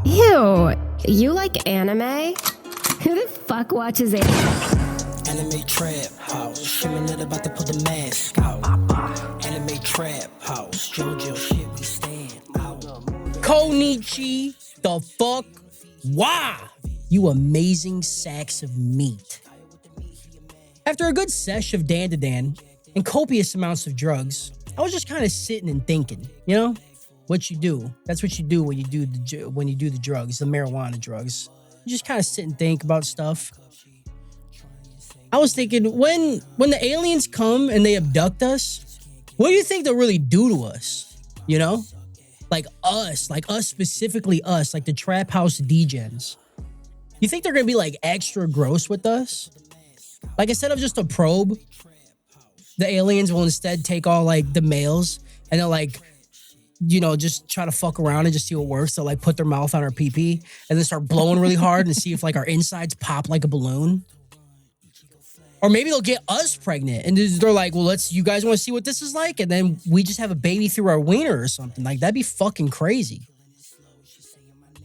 Ew, you like anime? Who the fuck watches it? Anime trap house, shimming about to put the mask out. Anime trap house, JoJo shit, we stand out. Konichi, the fuck? Why? You amazing sacks of meat. After a good sesh of Dandadan and copious amounts of drugs, I was just kind of sitting and thinking, you know, what you do. That's what you do when you do the drugs, the marijuana drugs. You just kind of sit and think about stuff. I was thinking, when the aliens come and they abduct us, what do you think they'll really do to us? You know? Like us specifically us, like the trap house degens. You think they're gonna be like extra gross with us? Like instead of just a probe, the aliens will instead take all like the males and they'll like, you know, just try to fuck around and just see what works. They'll like put their mouth on our pee-pee and then start blowing really hard and see if like our insides pop like a balloon. Or maybe they'll get us pregnant and they're like, well, you guys want to see what this is like? And then we just have a baby through our wiener or something. Like, that'd be fucking crazy.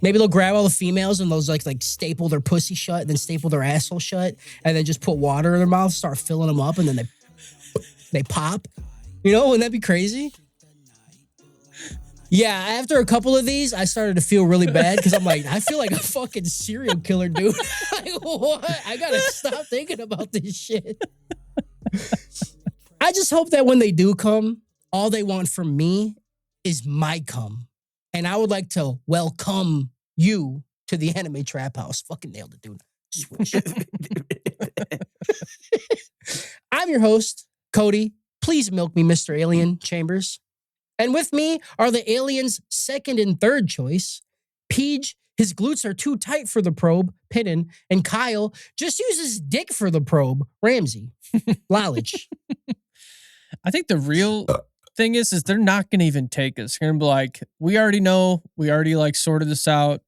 Maybe they'll grab all the females and they'll like staple their pussy shut, then staple their asshole shut, and then just put water in their mouth, start filling them up, and then they pop. You know, wouldn't that be crazy? Yeah, after a couple of these, I started to feel really bad because I'm like, I feel like a fucking serial killer, dude. Like, what? I gotta stop thinking about this shit. I just hope that when they do come, all they want from me is my cum. And I would like to welcome you to the anime trap house. Fucking nailed it, dude. Switch. I'm your host, Cody. Please milk me, Mr. Alien Chambers. And with me are the aliens' second and third choice. Peach, his glutes are too tight for the probe, Pinnin. And Kyle just uses dick for the probe, Ramsey. Lalage. I think the real thing is they're not going to even take us. They're going to be like, we already know. We already like sorted this out.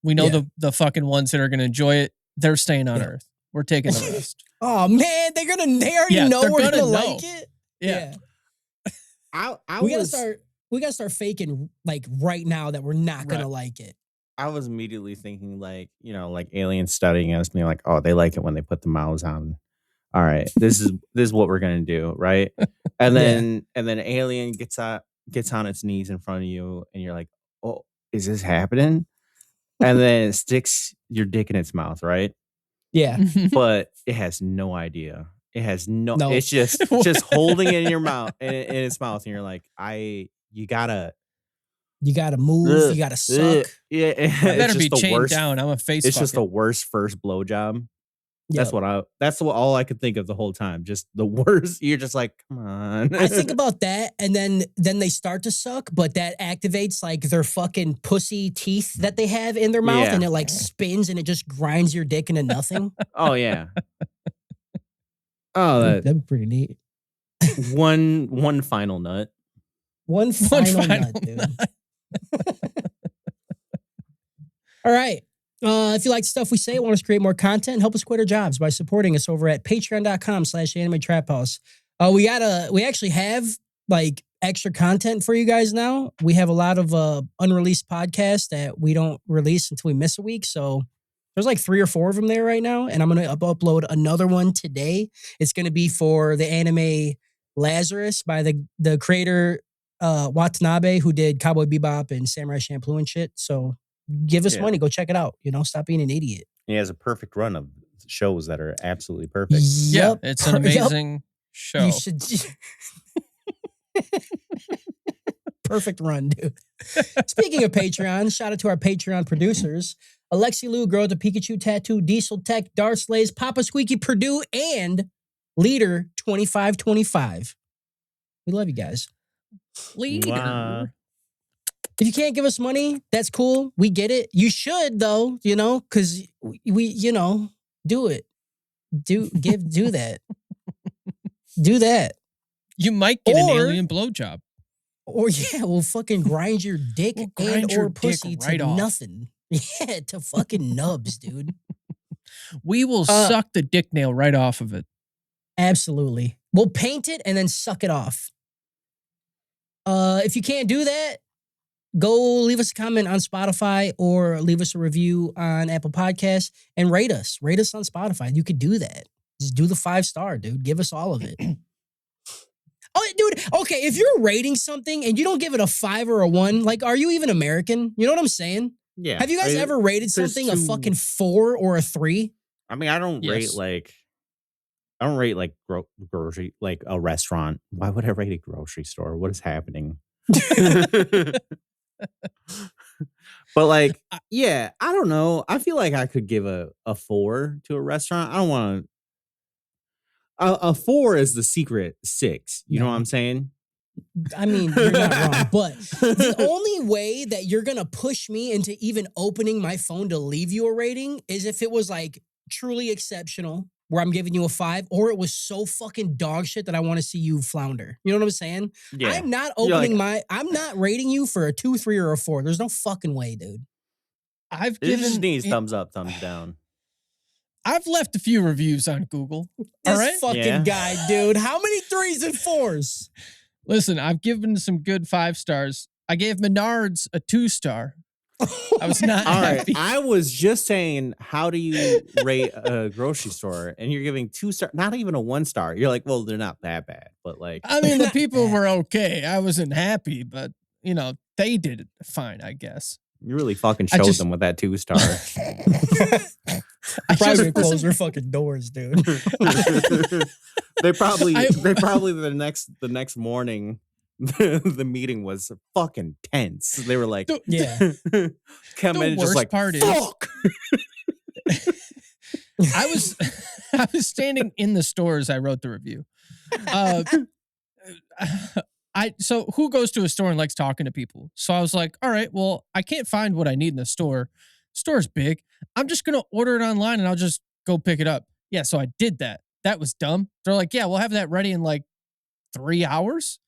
We know the fucking ones that are going to enjoy it. They're staying on Earth. We're taking the rest. Oh, man. They already know we're going to like it? Yeah. We gotta start faking like right now that we're not gonna like it. I was immediately thinking like, you know, like aliens studying us, being like, oh, they like it when they put the mouths on. All right, this is what we're gonna do, right? And then alien gets on its knees in front of you, and you're like, oh, is this happening? And then it sticks your dick in its mouth, right? Yeah, but it has no idea. It has no. It's just holding it in your mouth, in its mouth, and you're like, you gotta move, you gotta suck. Yeah, I better be chained down. I'm a face. It's just the worst first blowjob. That's what all I could think of the whole time. Just the worst. You're just like, come on. I think about that, and then they start to suck, but that activates like their fucking pussy teeth that they have in their mouth, and it like spins and it just grinds your dick into nothing. Oh yeah. Oh, that'd be pretty neat. One final nut. One final nut, dude. All right. If you like the stuff we say, want us to create more content, help us quit our jobs by supporting us over at patreon.com/anime trap house. We actually have like extra content for you guys now. We have a lot of unreleased podcasts that we don't release until we miss a week. So there's like 3 or 4 of them there right now, and I'm going to upload another one today. It's going to be for the anime Lazarus by the creator Watanabe, who did Cowboy Bebop and Samurai Champloo and shit. So give us money. Go check it out. You know, stop being an idiot. He has a perfect run of shows that are absolutely perfect. Yep. Yeah, it's an amazing show. You should... Perfect run, dude. Speaking of Patreon, shout out to our Patreon producers. Alexi Lou, Girl with the Pikachu Tattoo, Diesel Tech, Darth Slays, Papa Squeaky Purdue, and Leader 2525. We love you guys. Leader. Wow. If you can't give us money, that's cool. We get it. You should though, you know, because we, you know, do it. Do that. Do that. You might get an alien blowjob. Or we'll fucking grind your dick or pussy right to off. Nothing. Yeah, to fucking nubs, dude. We will suck the dick nail right off of it. Absolutely. We'll paint it and then suck it off. If you can't do that, go leave us a comment on Spotify or leave us a review on Apple Podcasts and rate us. Rate us on Spotify. You could do that. Just do the 5-star, dude. Give us all of it. Oh, dude. Okay, if you're rating something and you don't give it a 5 or a 1, like, are you even American? You know what I'm saying? Yeah. Have you guys ever rated something a fucking 4 or a 3? I mean, I don't rate grocery, like a restaurant. Why would I rate a grocery store? What is happening? But like, yeah, I don't know. I feel like I could give a 4 to a restaurant. I don't want to. A 4 is the secret 6. You know what I'm saying? I mean, you're not wrong. But the only way that you're going to push me into even opening my phone to leave you a rating is if it was like truly exceptional, where I'm giving you a 5, or it was so fucking dog shit that I want to see you flounder. You know what I'm saying? Yeah. I'm not opening I'm not rating you for a 2, 3, or a 4. There's no fucking way, dude. I've It given just needs thumbs up, thumbs down. I've left a few reviews on Google. All right. This fucking guy, dude. How many 3s and 4s? Listen, I've given some good 5 stars. I gave Menards a 2-star. I was not All right. happy. I was just saying, how do you rate a grocery store? And you're giving 2 stars, not even a 1 star. You're like, well, they're not that bad. But like, I mean, the people were okay. I wasn't happy, but you know, they did it fine, I guess. you really fucking showed them with that 2 star. I probably close their fucking doors, dude. they probably the next morning the meeting was fucking tense. They were like, yeah. Come in just like, part fuck. I was standing in the store as I wrote the review. So who goes to a store and likes talking to people? So I was like, all right, well, I can't find what I need in the store. Store's big. I'm just going to order it online and I'll just go pick it up. Yeah, so I did that. That was dumb. They're like, yeah, we'll have that ready in like 3 hours.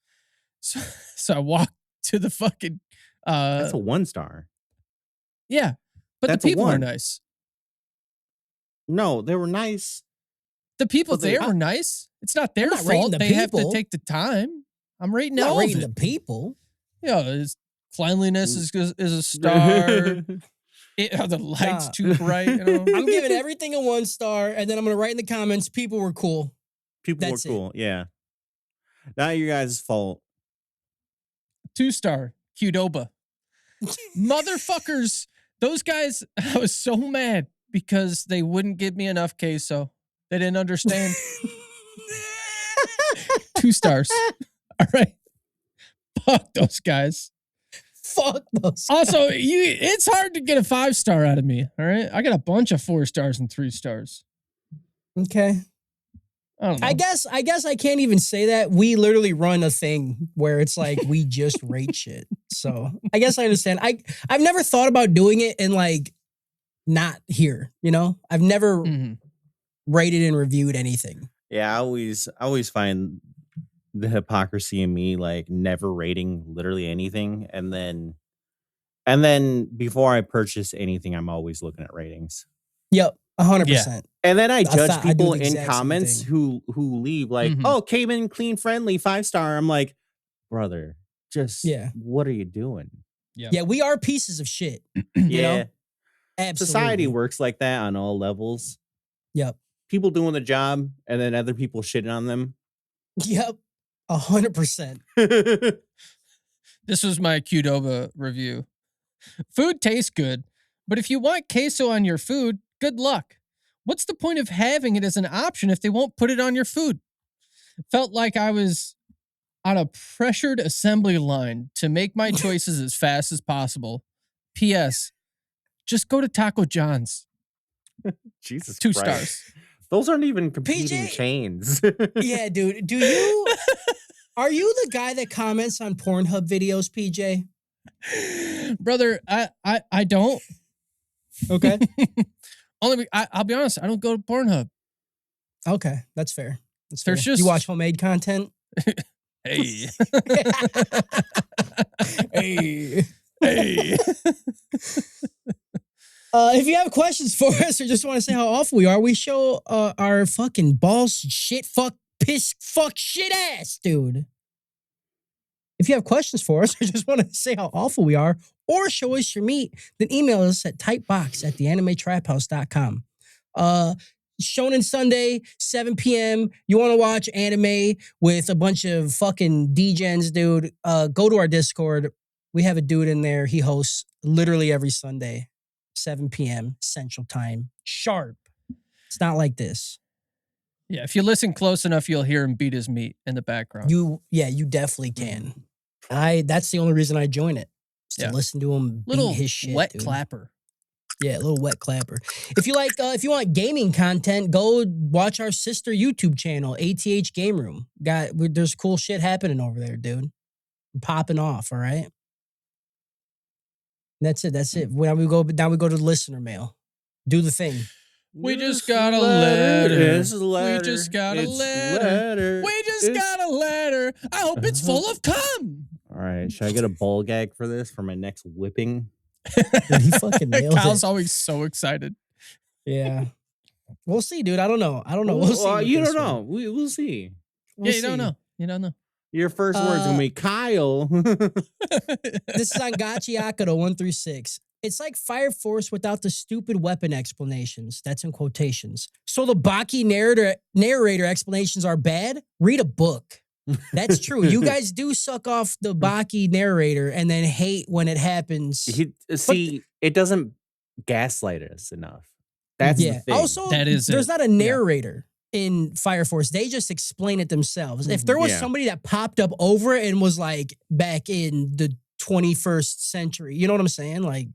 So I walked to the fucking... That's a 1 star. Yeah, but That's the people a 1. are nice. No, they were nice. The people But there were nice. It's not their not rating fault. the They have to people. take the time. I'm rating Not all rating of the it. people. Yeah, his cleanliness is a star. The lights Nah. too bright. You know? I'm giving everything a 1 star, and then I'm gonna write in the comments, people were cool. People That's were cool. Yeah. Not your guys' fault. 2-star. Qdoba. Motherfuckers. Those guys, I was so mad because they wouldn't give me enough queso. They didn't understand. 2 stars. All right. Fuck those guys. Fuck those. Also, it's hard to get a 5-star out of me. All right. I got a bunch of 4 stars and 3 stars. Okay. I don't know. I guess I can't even say that. We literally run a thing where it's like we just rate shit. So I guess I understand. I've never thought about doing it and like not here, you know? I've never rated and reviewed anything. Yeah, I always find the hypocrisy in me, like never rating literally anything, and then before I purchase anything, I'm always looking at ratings. Yep, 100%. And then I judge I do people the in exact same comments thing. who leave like, oh, came in clean, friendly, 5-star. I'm like, brother, just what are you doing? Yeah, we are pieces of shit. You Yeah, know? Absolutely. society works like that on all levels. Yep. People doing the job, and then other people shitting on them. Yep. 100%. This was my Qdoba review. Food tastes good, but if you want queso on your food, good luck. What's the point of having it as an option if they won't put it on your food? Felt like I was on a pressured assembly line to make my choices as fast as possible. P.S. Just go to Taco John's. Jesus 2 Christ. stars. Those aren't even competing chains. Yeah, dude. Are you the guy that comments on Pornhub videos, PJ? Brother, I don't. Okay. I'll be honest, I don't go to Pornhub. Okay, that's fair. That's There's fair. just- You watch homemade content? Hey. Hey. Hey. If you have questions for us or just want to say how awful we are, we show our fucking balls, shit, fuck, piss, fuck, shit ass, dude. If you have questions for us or just want to say how awful we are or show us your meat, then email us at typebox@theanimetraphouse.com. Shonen Sunday, 7 p.m. You want to watch anime with a bunch of fucking degens, dude? Go to our Discord. We have a dude in there. He hosts literally every Sunday, 7 p.m. Central Time, sharp. It's not like this. Yeah, if you listen close enough, you'll hear him beat his meat in the background. You definitely can. That's the only reason I join it. Is to listen to him Little beat his shit. wet dude. clapper. Yeah, a little wet clapper. If you like, if you want gaming content, go watch our sister YouTube channel, ATH Game Room. There's cool shit happening over there, dude. Popping off, all right? That's it. Now we go to the listener mail. Do the thing. We just got a letter. It's a letter. We just got a It's letter. We just got a letter. I hope it's full of cum. All right, should I get a ball gag for this for my next whipping? Dude, he fucking nailed Kyle's it. always so excited. Yeah. We'll see, dude. I don't know. We'll see. with you this don't one. know. We'll see. We'll You don't see. know. You don't know. Your first words gonna be Kyle. This is on Gachi Akado 1 through 6. It's like Fire Force without the stupid weapon explanations. That's in quotations. So the Baki narrator explanations are bad? Read a book. That's true. You guys do suck off the Baki narrator and then hate when it happens. It doesn't gaslight us enough. That's the thing. Also, there's not a narrator in Fire Force. They just explain it themselves. If there was somebody that popped up over it and was like back in the 21st century, you know what I'm saying? Like,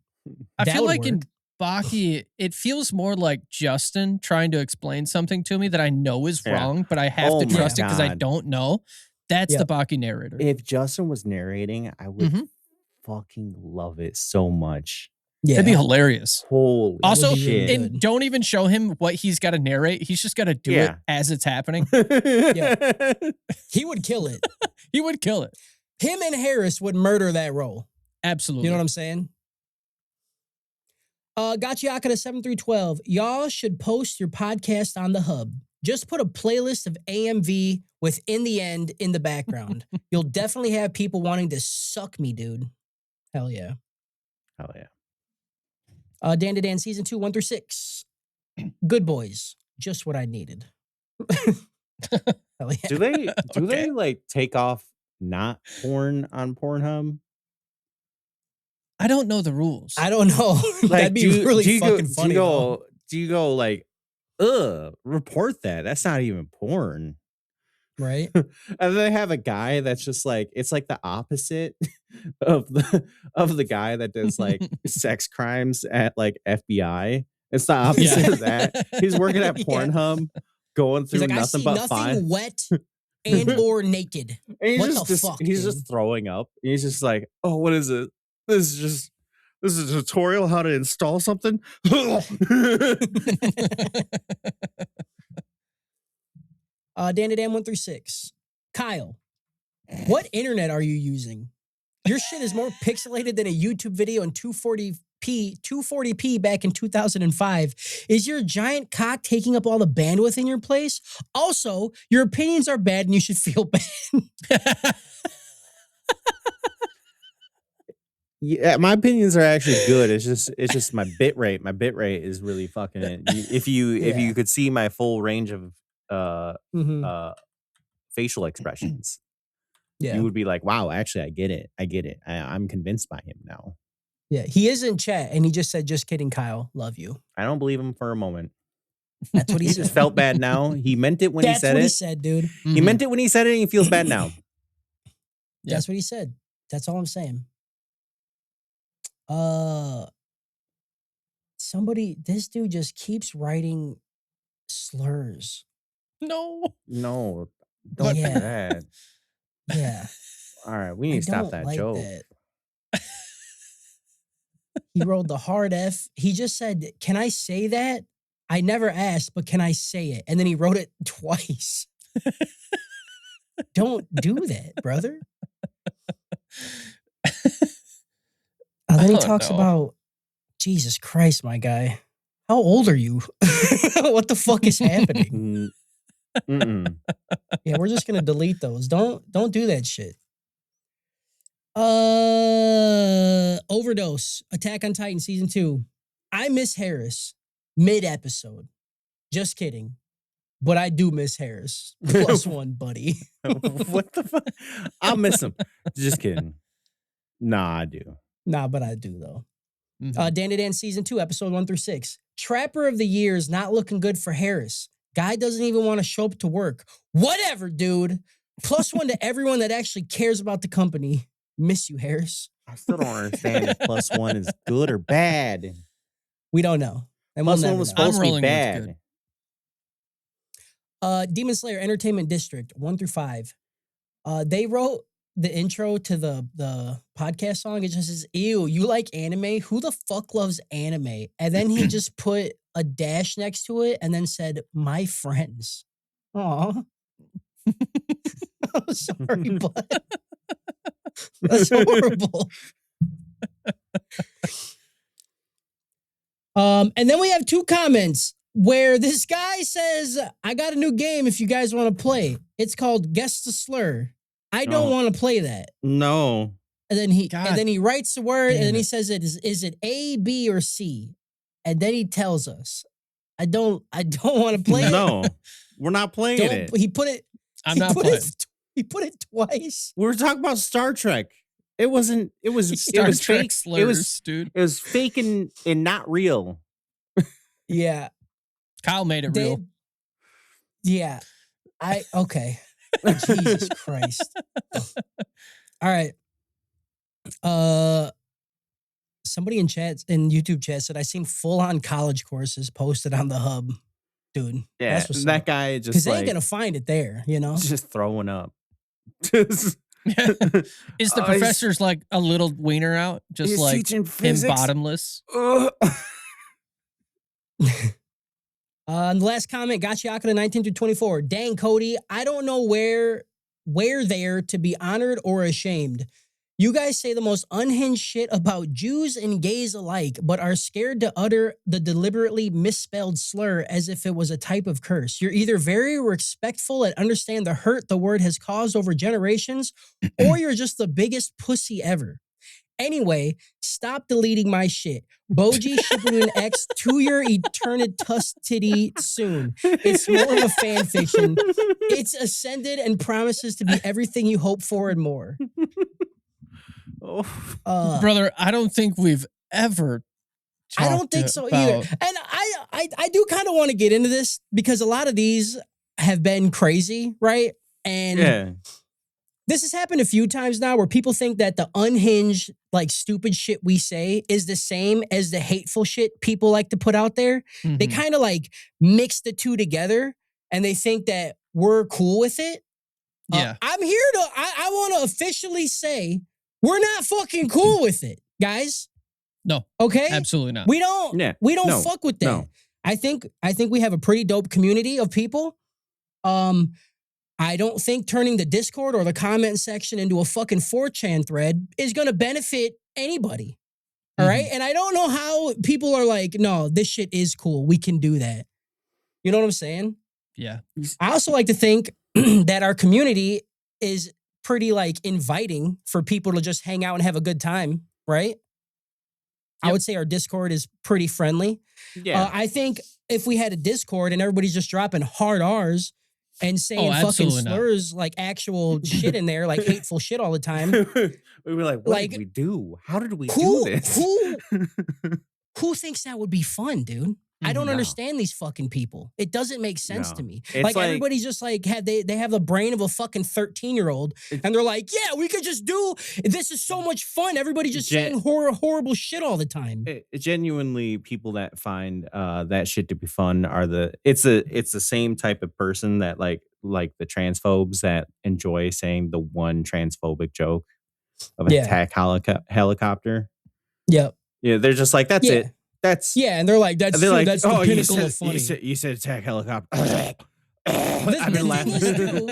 I feel like work. in Baki, it feels more like Justin trying to explain something to me that I know is wrong, but I have to trust it because I don't know. That's the Baki narrator. If Justin was narrating, I would fucking love it so much. Yeah. That'd be hilarious. Holy also, shit. and don't even show him what he's got to narrate. He's just got to do it as it's happening. He would kill it. He would kill it. Him and Harris would murder that role. Absolutely. You know what I'm saying? Gachiaka 7 through 12. Y'all should post your podcast on the hub. Just put a playlist of AMV with In the End in the background. You'll definitely have people wanting to suck me, dude. Hell yeah. Hell yeah. Dandadan season 2, 1 through 6. Good boys. Just what I needed. Hell yeah. Do they like take off not porn on Pornhub? I don't know the rules. I don't know. That'd be really fucking funny. Do you go like, report that? That's not even porn. Right? And they have a guy that's just like, it's like the opposite of the guy that does like sex crimes at like FBI. It's the opposite of that. He's working at Pornhub, going through like, nothing but fine. Wet and or naked. And What the fuck, he's dude? just throwing up. He's just like, oh, what is it? This is a tutorial how to install something. Dandadan 1 through 6. Kyle, what internet are you using? Your shit is more pixelated than a YouTube video in 240p back in 2005. Is your giant cock taking up all the bandwidth in your place? Also, your opinions are bad and you should feel bad. Yeah, my opinions are actually good. It's just my bit rate. My bit rate is really fucking it. If you could see my full range of facial expressions, you would be like, wow, actually I get it. I'm convinced by him now. Yeah, he is in chat and he just said, just kidding, Kyle. Love you. I don't believe him for a moment. That's what he He said. just felt bad now. He meant it when he said it. That's what he said, dude. He meant it when he said it and he feels bad now. That's what he said. That's all I'm saying. This dude just keeps writing slurs. No, don't do that. Yeah. All right, we need to stop that joke. That. He rolled the hard F. He just said, "Can I say that?" I never asked, but can I say it? And then he wrote it twice. Don't do that, brother. Then he talks about, Jesus Christ, my guy. How old are you? What the fuck is happening? Yeah, we're just gonna delete those. Don't do that shit. Overdose. Attack on Titan season 2. I miss Harris mid-episode. Just kidding. But I do miss Harris. +1, buddy. What the fuck? I'll miss him. Just kidding. Nah, I do. Nah, but I do though. Mhm. Dandadan season 2, episode 1 through 6. Trapper of the year is not looking good for Harris. Guy doesn't even want to show up to work. Whatever, dude. +1 to everyone that actually cares about the company. Miss you, Harris. I still don't understand if +1 is good or bad. We don't know. And we'll +1 never was know. supposed to be rolling with bad. good. Demon Slayer Entertainment District 1 through 5. They wrote the intro to the podcast song. It just says, "Ew, you like anime? Who the fuck loves anime?" And then he just put a dash next to it and then said, "My friends." Aw. I'm sorry, but that's horrible. And then we have 2 comments where this guy says, "I got a new game if you guys want to play. It's called Guess the Slur. I don't Oh. want to play that." No. And then he God writes the word, and damn then he it. says, "Is it A, B, or C?" And then he tells us, I don't want to play it. No. We're not playing Don't- it. He put it. I'm he not put playing. It, he put it twice. We were talking about Star Trek. It wasn't. It was. Star it was Trek fake. slurs, It was. dude. It was fake and not real. Yeah. Kyle made it They- real. Yeah. Okay. Jesus Christ. All right. Somebody in YouTube chat said, "I seen full-on college courses posted on the hub." Dude. Yeah, That's what's that up. guy Because just they ain't like gonna find it there, you know? just throwing up. Just- Is the Oh, he's- professor's like a little wiener out, just he's like teaching him physics. bottomless? Ugh. And the last comment, Gachiakata 19 through 24. "Dang, Cody, I don't know where there to be honored or ashamed. You guys say the most unhinged shit about Jews and gays alike, but are scared to utter the deliberately misspelled slur as if it was a type of curse. You're either very respectful and understand the hurt the word has caused over generations, or you're just the biggest pussy ever. Anyway, stop deleting my shit. Boji Shippuden X to your eternity soon. It's more of a fan fiction. It's ascended and promises to be everything you hope for and more." Oh. Brother, I don't think we've ever I don't talked think so either. about- And I do kind of want to get into this because a lot of these have been crazy, right? And Yeah. this has happened a few times now where people think that the unhinged, like stupid shit we say is the same as the hateful shit people like to put out there. They Mhm. kind of like mix the two together and they think that we're cool with it. Yeah. I'm here to, I want to officially say we're not fucking cool with it, guys. No, Okay? absolutely not. We don't Yeah. we don't No. fuck with that. No. I think we have a pretty dope community of people. I don't think turning the Discord or the comment section into a fucking 4chan thread is going to benefit anybody. All right? And I don't know how people are like, "No, this shit is cool. We can do that." You know what I'm saying? Yeah. I also like to think that our community is pretty like inviting for people to just hang out and have a good time, right? I Yep. would say our Discord is pretty friendly. Yeah. I think if we had a Discord and everybody's just dropping hard R's and saying fucking absolutely not. slurs, like actual shit in there, like hateful shit all the time, we were like, what like, did we do? How did we who- do this? who thinks that would be fun, dude? I don't No. understand these fucking people. It doesn't make sense No. to me. It's Like like- everybody's just like they have the brain of a fucking 13-year-old and they're like, "Yeah, we could just do this is so much fun." Everybody just saying horrible shit all the time. Genuinely, people that find that shit to be fun are it's the same type of person that like the transphobes that enjoy saying the one transphobic joke of an Yeah. attack helicopter. Yep. Yeah, they're just like, that's Yeah. it. That's Yeah, and they're like, that's they're like, that's the oh, pinnacle of funny. you said attack helicopter. This- I've been the laughing. thing is, too,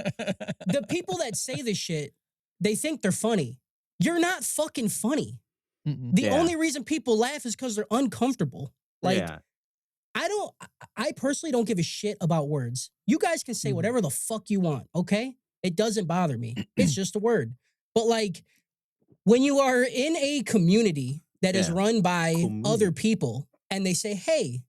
the people that say this shit, they think they're funny. You're not fucking funny. Mm-mm. The Yeah. only reason people laugh is because they're uncomfortable. Like, yeah. I personally don't give a shit about words. You guys can say Mhm. whatever the fuck you want, okay? It doesn't bother me. It's just a word. But like, when you are in a community that is Yeah. run by Community. other people and they say, hey,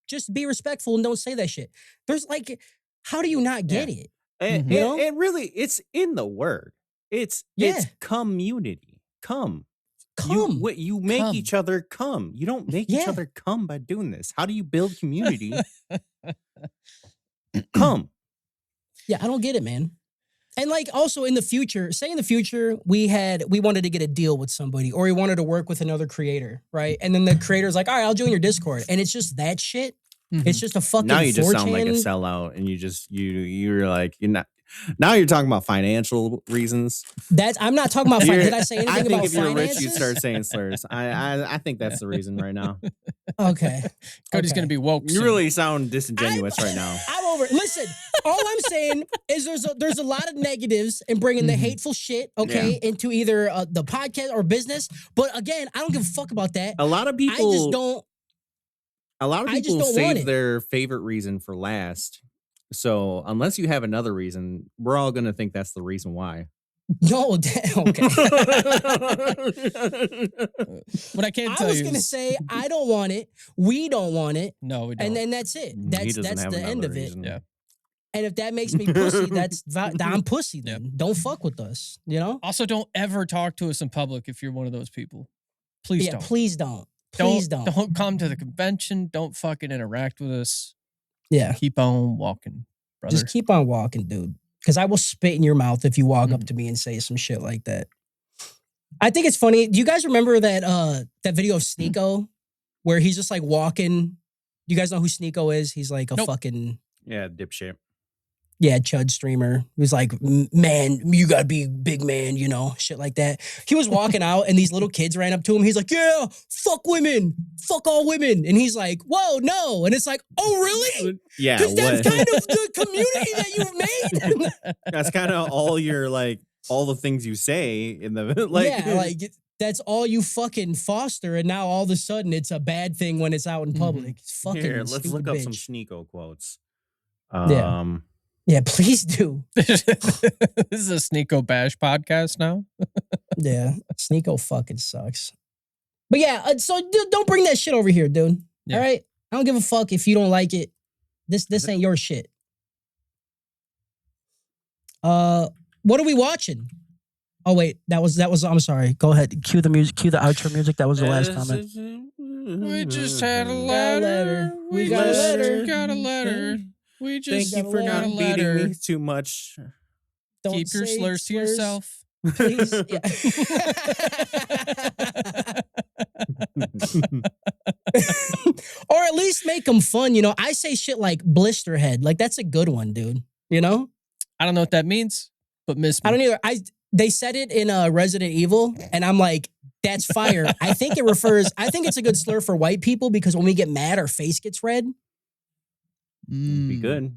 just be respectful and don't say that shit. There's like, how do you not get it? And, You know? it really, it's in the word. It's community. Come. Come. You make Come. each other come. You don't make each Yeah. other come by doing this. How do you build community? Come. Yeah, I don't get it, man. And like also in the future, say in the future, we wanted to get a deal with somebody or we wanted to work with another creator, right? And then the creator's like, all right, I'll join your Discord. And it's just that shit. It's just a fucking Now you just sound like a 4chan. sellout, and you're like, you're not. Now you're talking about financial reasons. I'm not talking about finance. Did I say anything I think about if you're finances? rich, you start saying slurs. I think that's the reason right now. Okay. Cody's gonna be woke. You soon. really sound disingenuous right now. I'm over it. Listen, all I'm saying is there's a lot of negatives in bringing the hateful shit, okay, into either the podcast or business. But again, I don't give a fuck about that. A lot of people. I just don't. A lot of I just people don't want save it. their favorite reason for last. So unless you have another reason, we're all gonna think that's the reason why. No, okay. What I can I tell was you gonna is, say I don't want it. We don't want it, no, we don't. and then that's it. He That's doesn't have the end another of it. reason. Yeah. And if that makes me pussy, I'm pussy. Then don't fuck with us. You know? Also, don't ever talk to us in public if you're one of those people. Please Yeah. don't. Please don't. Please don't. Don't come to the convention. Don't fucking interact with us. Yeah. Keep on walking, brother. Just keep on walking, dude. Because I will spit in your mouth if you walk up to me and say some shit like that. I think it's funny. Do you guys remember that video of Sneeko where he's just like walking? Do you guys know who Sneeko is? He's like a fucking dipshit. Yeah, Chud streamer. He was like, man, you gotta be big man, you know, shit like that. He was walking out and these little kids ran up to him. He's like, yeah, fuck women. Fuck all women. And he's like, whoa, no. And it's like, oh, really? Yeah. Because that's kind of the community that you've made. That's kind of all your like all the things you say in the like. Yeah, like that's all you fucking foster. And now all of a sudden it's a bad thing when it's out in public. It's fucking Here, let's stupid look up bitch. some Sneeko quotes. Yeah, please do. This is a Sneeko Bash podcast now. Yeah, Sneeko fucking sucks. But yeah, so don't bring that shit over here, dude. Yeah. All right? I don't give a fuck if you don't like it. This ain't your shit. What are we watching? Oh wait, that was I'm sorry. Go ahead. Cue the music, cue the outro music. That was the last comment. We just had a letter. We got a letter. Got a letter. We just Thank you for got a not beating letter. me too much. Don't Keep your say slurs to yourself. Please. Yeah. Or at least make them fun, you know. I say shit like blisterhead. Like that's a good one, dude. You know? I don't know what that means, but miss me. I don't either. They said it in Resident Evil, and I'm like, that's fire. I think it's a good slur for white people because when we get mad, our face gets red. Be good.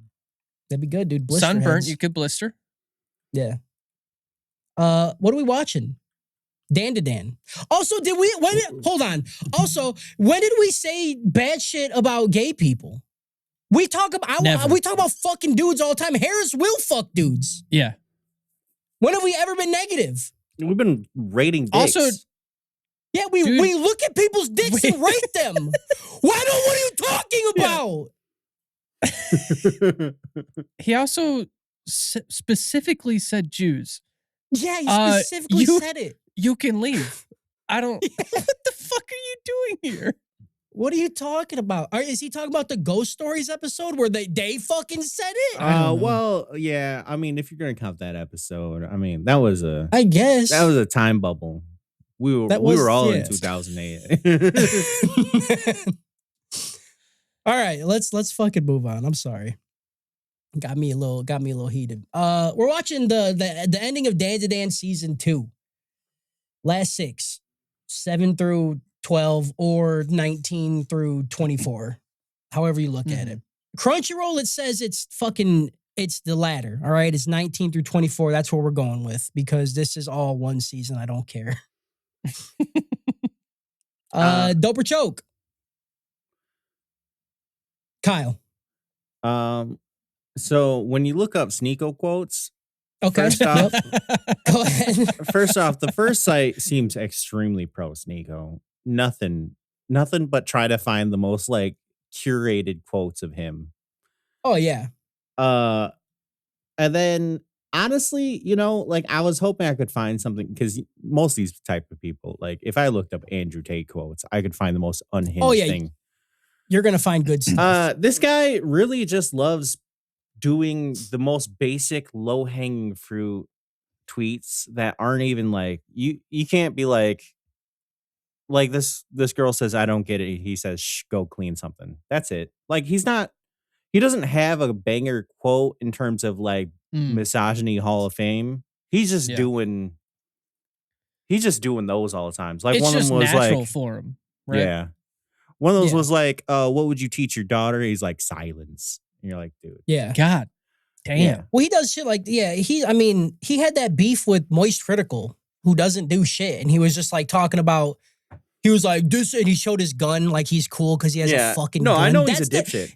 That'd be good, dude. Blister Sunburnt, heads. you could blister. Yeah. What are we watching? Dandadan. Also, hold on. Also, when did we say bad shit about gay people? We talk about fucking dudes all the time. Harris will fuck dudes. Yeah. When have we ever been negative? We've been rating dicks. Also, Yeah, we look at people's dicks and rate them. What are you talking about? he also specifically said Jews. Yeah, he specifically said it. You can leave. I don't. What the fuck are you doing here? What are you talking about? Is he talking about the Ghost Stories episode where they fucking said it? Well, yeah. I mean, if you're gonna count that episode, I mean, that was a time bubble. We were all in 2008. All right, let's fucking move on. I'm sorry. Got me a little heated. We're watching the ending of Dandadan season 2. Last 6, 7 through 12 or 19 through 24. However you look at it. Crunchyroll, it says it's the latter. All right, it's 19 through 24. That's what we're going with because this is all one season. I don't care. Dope or choke? Kyle. So when you look up Sneeko quotes, Okay. First off, Go ahead. first off, the first site seems extremely pro Sneeko. Nothing but try to find the most like curated quotes of him. Oh yeah. Uh, and then honestly, you know, like I was hoping I could find something because most of these type of people, like if I looked up Andrew Tate quotes, I could find the most unhinged thing. You're gonna find good stuff. This guy really just loves doing the most basic, low hanging fruit tweets that aren't even like you can't be like this girl says I don't get it, he says shh, go clean something, that's it. Like he doesn't have a banger quote in terms of like misogyny hall of fame. He's just doing those all the times. Like it's one of just them was natural like for him, right? yeah, one of those was like what would you teach your daughter? He's like silence, and you're like, dude, Yeah. God damn. Yeah. Well, he does shit like, he had that beef with Moist Critical, who doesn't do shit. And he was just like talking about, he was like, this, and he showed his gun like he's cool because he has a fucking gun. I know he's a dipshit.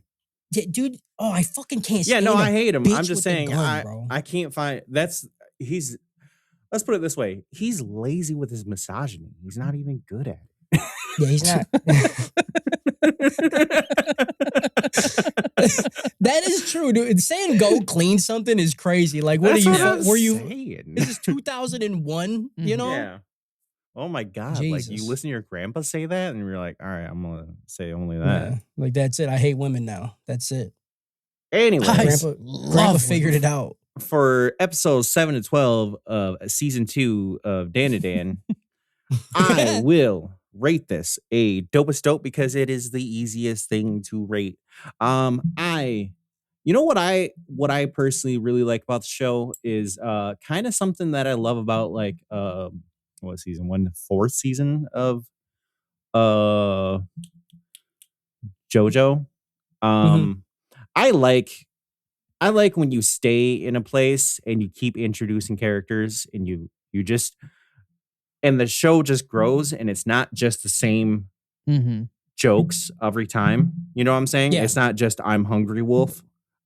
Dude, I fucking can't Yeah, stand no, a I hate him. bitch I'm just with a saying, gun, bro. I can't find, let's put it this way. He's lazy with his misogyny. He's not even good at it. Yeah, he's not. That is true, dude. Saying go clean something is crazy. Like, what That's are you? what I'm Were you? saying. This is 2001. You know? Yeah. Oh my God. Like you Jesus. listen to your grandpa say that and you're like, all right, I'm going to say only that. Yeah. Like, that's it. I hate women now. That's it. Anyway, Grandpa figured it out. for episodes 7 to 12 of season 2 of Dandadan, I will rate this a dopest dope because it is the easiest thing to rate. You know what I personally really like about the show is kind of something that I love about like what season 1, 4th season of JoJo. I like when you stay in a place and you keep introducing characters and you just and the show just grows and it's not just the same jokes every time. You know what I'm saying? Yeah. It's not just I'm hungry wolf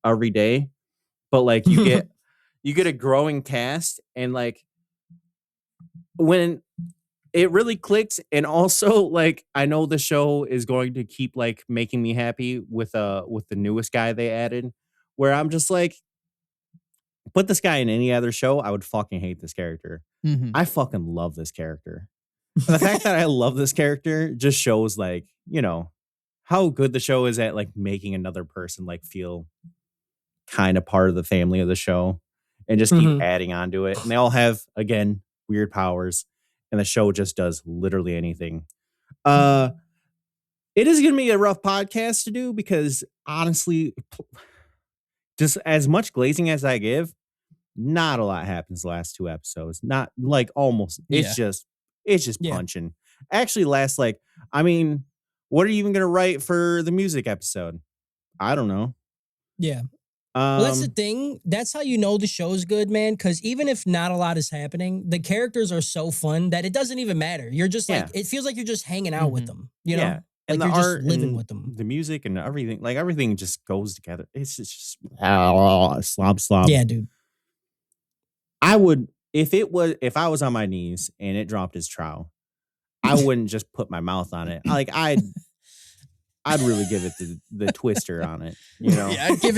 every day, but like you get a growing cast and like when it really clicked. And also like I know the show is going to keep like making me happy with the newest guy they added, where I'm just like, put this guy in any other show, I would fucking hate this character. I fucking love this character. And the fact that I love this character just shows like, you know, how good the show is at like making another person like feel kind of part of the family of the show and just keep adding on to it. And they all have, again, weird powers. And the show just does literally anything. It is going to be a rough podcast to do because honestly, just as much glazing as I give, not a lot happens the last 2 episodes. Not like almost. It's just punching. Actually, what are you even going to write for the music episode? I don't know. Yeah. Well, that's the thing. That's how you know the show's good, man. Because even if not a lot is happening, the characters are so fun that it doesn't even matter. You're just like, it feels like you're just hanging out with them. You know? Yeah. Like And you're the just art living and with them. the music and everything, like everything just goes together. It's just slob. Yeah, dude. I would, if I was on my knees and it dropped his trowel, I wouldn't just put my mouth on it. Like I'd really give it the twister on it, you know? Yeah, I'd give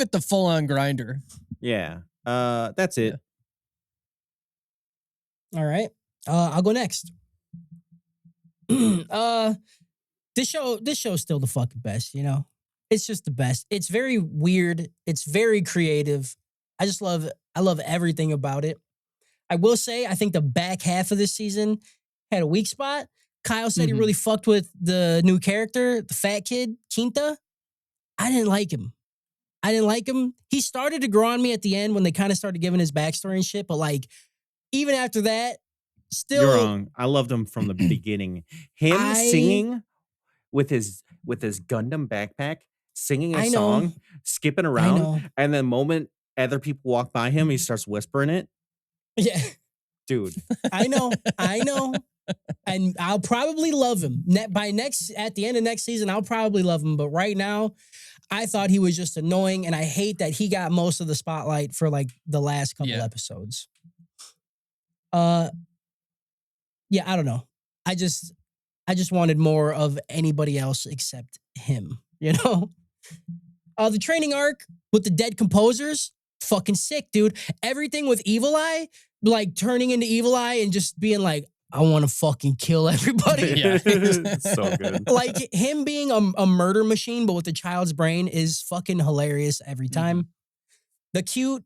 it the full on grinder. Yeah. That's it. All right. I'll go next. This show's still the fucking best, you know? It's just the best. It's very weird. It's very creative. I love everything about it. I will say, I think the back half of this season had a weak spot. Kyle said he really fucked with the new character, the fat kid, Quinta. I didn't like him. He started to grow on me at the end when they kind of started giving his backstory and shit. But like, even after that, still. You're wrong. I loved him from the beginning. Singing with his Gundam backpack, singing a song, skipping around, and the moment other people walk by him, he starts whispering it. Yeah. Dude. I know. And I'll probably love him. At the end of next season, I'll probably love him. But right now, I thought he was just annoying, and I hate that he got most of the spotlight for like the last couple Yeah. episodes. Yeah, I don't know. I just wanted more of anybody else except him, you know? The training arc with the dead composers, fucking sick, dude. Everything with Evil Eye, like turning into Evil Eye and just being like, I want to fucking kill everybody. Yeah. So good. Like him being a murder machine, but with a child's brain is fucking hilarious every time. The cute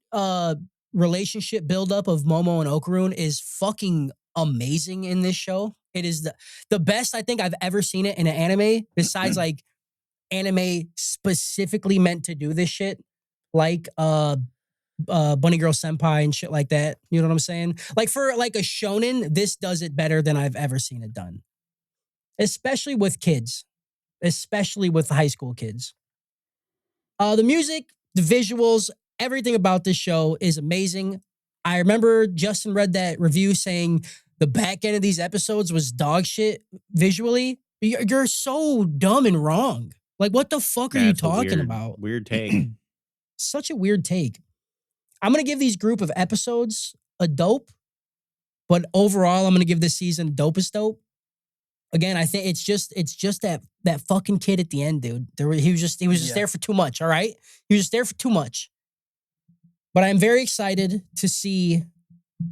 relationship buildup of Momo and Okarun is fucking amazing in this show. It is the best I think I've ever seen it in an anime, besides like anime specifically meant to do this shit, like Bunny Girl Senpai and shit like that. You know what I'm saying? Like for like a shonen, this does it better than I've ever seen it done. Especially with kids. Especially with high school kids. The music, the visuals, everything about this show is amazing. I remember Justin read that review saying the back end of these episodes was dog shit visually. You're so dumb and wrong. Like, what the fuck are you That's a talking about? Weird take. Such a weird take. I'm going to give these group of episodes a dope, but overall, I'm going to give this season dopest dope. Again, I think it's just that fucking kid at the end, dude. He was just there for too much, all right? He was just there for too much. But I'm very excited to see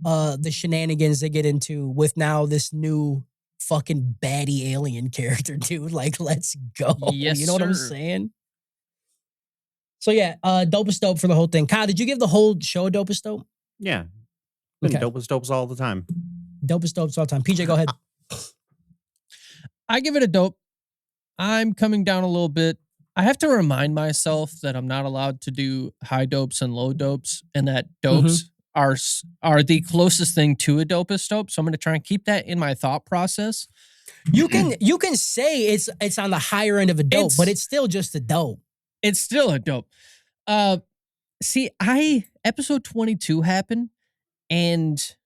the shenanigans they get into with now this new fucking baddie alien character, dude. Like, let's go. Yes, you know what I'm sir. saying? So yeah, dopest dope for the whole thing. Kyle, did you give the whole show a dopest dope? Yeah. Been Okay. dopest all the time. Dopest dopes all the time. PJ, go ahead. I give it a dope. I'm coming down a little bit. I have to remind myself that I'm not allowed to do high dopes and low dopes, and that dopes are the closest thing to a dopest dope. So I'm going to try and keep that in my thought process. You can say it's on the higher end of a dope, but it's still just a dope. It's still a dope. See, episode 22 happened, and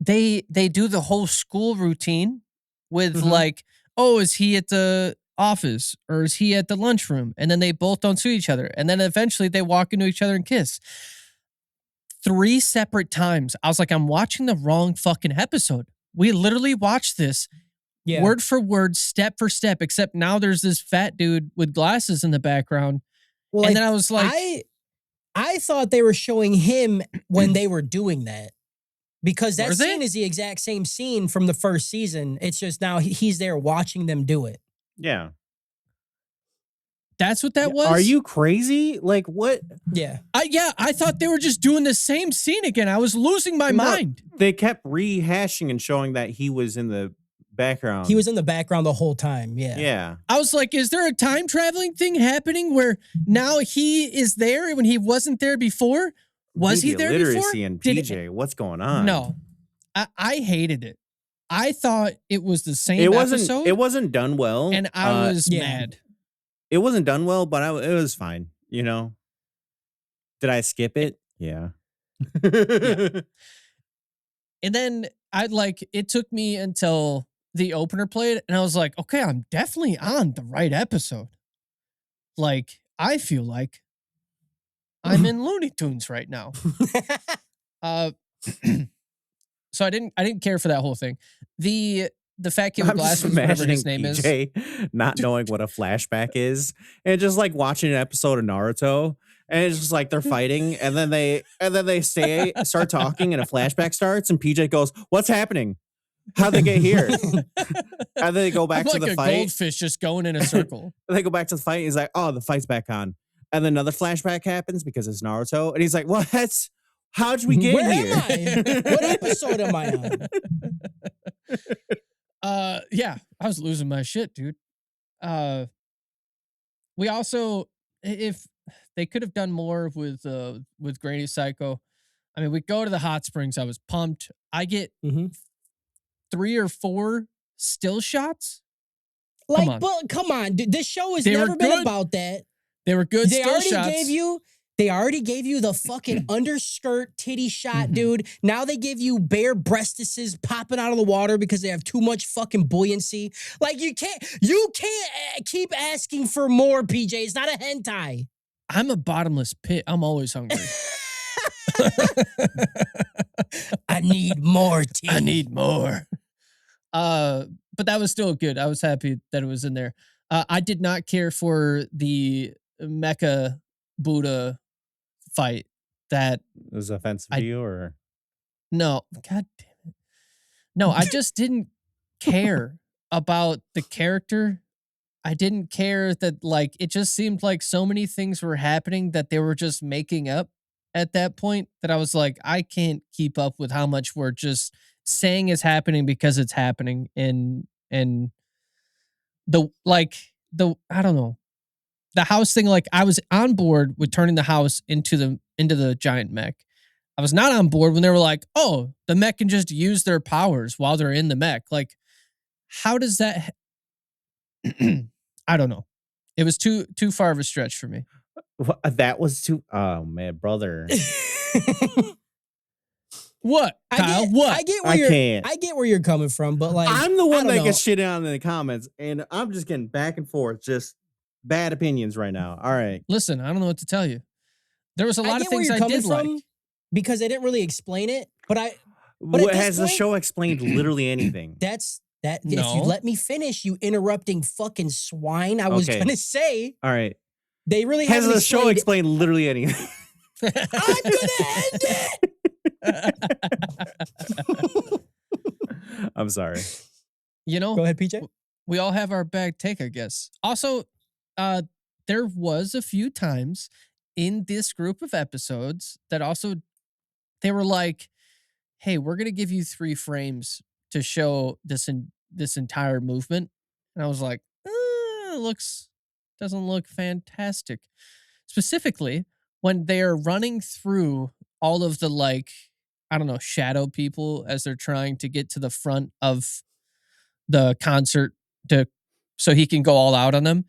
they do the whole school routine with like, oh, is he at the office or is he at the lunchroom? And then they both don't see each other. And then eventually they walk into each other and kiss. 3 separate times. I was like, I'm watching the wrong fucking episode. We literally watched this word for word, step for step, except now there's this fat dude with glasses in the background. Well, and then I was like, I thought they were showing him when they were doing that. Because that Were they? scene is the exact same scene from the first season. It's just now he's there watching them do it. Yeah. that's what that was? Are you crazy? Like what? Yeah. I thought they were just doing the same scene again. I was losing my No, mind. They kept rehashing and showing that he was in the background. He was in the background the whole time. Yeah. Yeah. I was like, is there a time traveling thing happening where now he is there when he wasn't there before? Was he Media there literacy before? and Did PJ, what's going on? No. I hated it. I thought it was the same It episode. wasn't done well. and I was yeah. mad. It wasn't done well, but it was fine, you know. Did I skip it? Yeah. And then it took me until the opener played, and I was like, okay, I'm definitely on the right episode. Like, I feel like I'm in Looney Tunes right now. So I didn't care for that whole thing. The fat kid with I'm just glasses, whatever imagining his name is. PJ not knowing what a flashback is, and just like watching an episode of Naruto, and it's just like they're fighting, and then they start talking, and a flashback starts, and PJ goes, "What's happening? How'd they get here?" And then they go back I'm to like the a fight. goldfish just going in a circle. They go back to the fight. He's like, "Oh, the fight's back on." And then another flashback happens because it's Naruto, and he's like, "What? How'd we get Where here?" am I? What episode am I on? Yeah, I was losing my shit, dude. We also, if they could have done more with Granny Psycho, I mean, we go to the hot springs. I was pumped. I get 3 or 4 still shots. Like, on. but come on, dude, this show has They were never been good. about that. They were good They still already shots. gave you They already gave you the fucking underskirt titty shot, dude. Now they give you bare breastises popping out of the water because they have too much fucking buoyancy. Like you can't keep asking for more, PJ. It's not a hentai. I'm a bottomless pit. I'm always hungry. I need more titty. I need more. But that was still good. I was happy that it was in there. I did not care for the Mecha Buddha fight. That It was offensive to you, or no, god damn it. No, I just didn't care about the character. I didn't care that, like, it just seemed like so many things were happening that they were just making up at that point that I was like, I can't keep up with how much we're just saying is happening because it's happening. And I don't know. The house thing, like, I was on board with turning the house into the giant mech. I was not on board when they were like, oh, the mech can just use their powers while they're in the mech. Like, how does that I don't know. It was too far of a stretch for me. that was too. Oh man, brother. What, Kyle? I get where you're coming from, but like I'm the one that know. gets shit on in the comments, and I'm just getting back and forth, just bad opinions right now. All right, Listen, I don't know what to tell you. There was a lot of things I did like. Because they didn't really explain it, but has the show explained literally anything? That No. if you let me finish, you interrupting fuking swine. I was Okay. gonna say All right, they really has haven't the show explained explained literally anything? I'm gonna end it. I'm sorry. You know, Go ahead, PJ. we all have our bad take, I guess. Also, there was a few times in this group of episodes that also they were like, hey, we're going to give you 3 frames to show this entire movement. And I was like, doesn't look fantastic. Specifically, when they're running through all of the, like, I don't know, shadow people as they're trying to get to the front of the concert so he can go all out on them.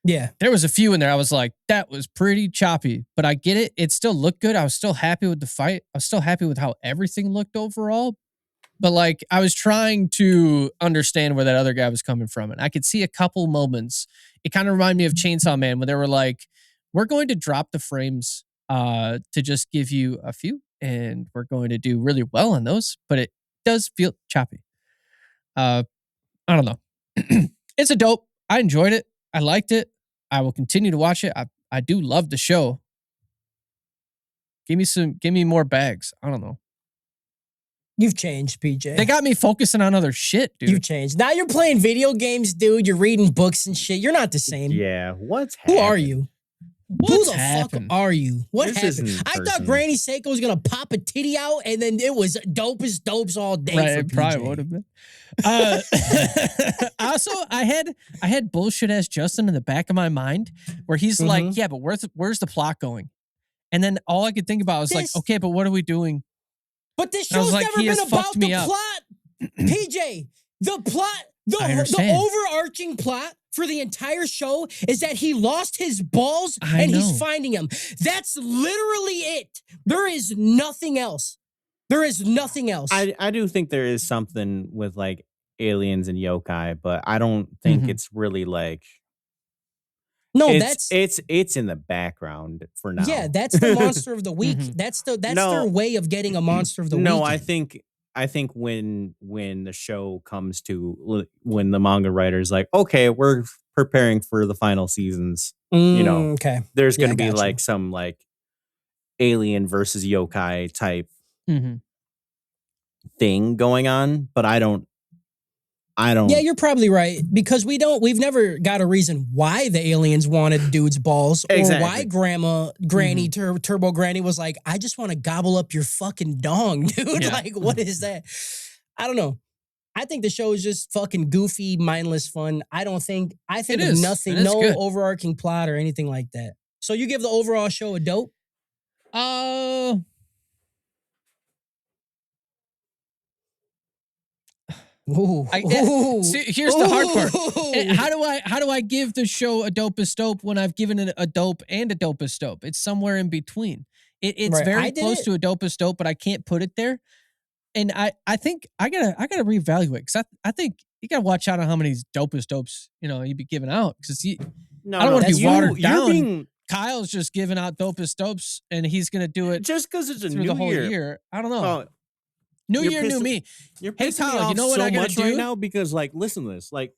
Yeah. There was a few in there. I was like, that was pretty choppy, but I get it. It still looked good. I was still happy with the fight. I was still happy with how everything looked overall. But like, I was trying to understand where that other guy was coming from. And I could see a couple moments. It kind of reminded me of Chainsaw Man when they were like, we're going to drop the frames to just give you a few. And we're going to do really well on those. But it does feel choppy. I don't know. It's a dope. I enjoyed it. I liked it. I will continue to watch it. I do love the show. Give me more bags. I don't know. You've changed, PJ. They got me focusing on other shit, dude. You've changed. Now you're playing video games, dude. You're reading books and shit. You're not the same. Yeah, what's Who happening? are you? What's Who the happened? fuck are you? What This happened? isn't I thought person. Granny Seiko was gonna pop a titty out, and then it was dope as dopes all day. Right, for it probably PJ. would have been. Also, I had bullshit ass Justin in the back of my mind where he's like, yeah, but where's the plot going? And then all I could think about was like, okay, but what are we doing? But this And I was show's like, never he has been about fucked me the up. plot. PJ, the plot, I the understand. overarching plot for the entire show is that he lost his balls I and know. he's finding them. That's literally it. There is nothing else. There is nothing else. I do think there is something with like aliens and yokai, but I don't think it's really like no, it's in the background for now. yeah, that's the monster of the week. Mhm. That's No. their way of getting a monster of the week. No, I think when the show comes to when the manga writer's like, okay, we're preparing for the final seasons, you know, okay. there's Yeah, gonna be gotcha. like some like alien versus yokai type Mm-hmm. thing going on, but I don't Yeah, you're probably right because we've never got a reason why the aliens wanted dude's balls or why Exactly. Granny Turbo Granny was like, I just want to gobble up your fucking dong, dude. Yeah. Like, what is that? I don't know. I think the show is just fucking goofy, mindless fun. I think It of is. nothing, It is no good. overarching plot or anything like that. So you give the overall show a dope? Ooh. See, here's the hard part. How do I give the show a dopest dope when I've given it a dope and a dopest dope? It's somewhere in between. It's Right, very close to a dopest dope, but I can't put it there. And I think I gotta reevaluate because I think you gotta watch out on how many dopest dopes you'd be giving out because I don't want to be watered down. Kyle's just giving out dopest dopes, and he's gonna do it just because it's a through new the whole year. I don't know. New year, new me. You're Hey, pissing Kyle, me off you know what so I gotta much do right now because, like, listen to this. Like,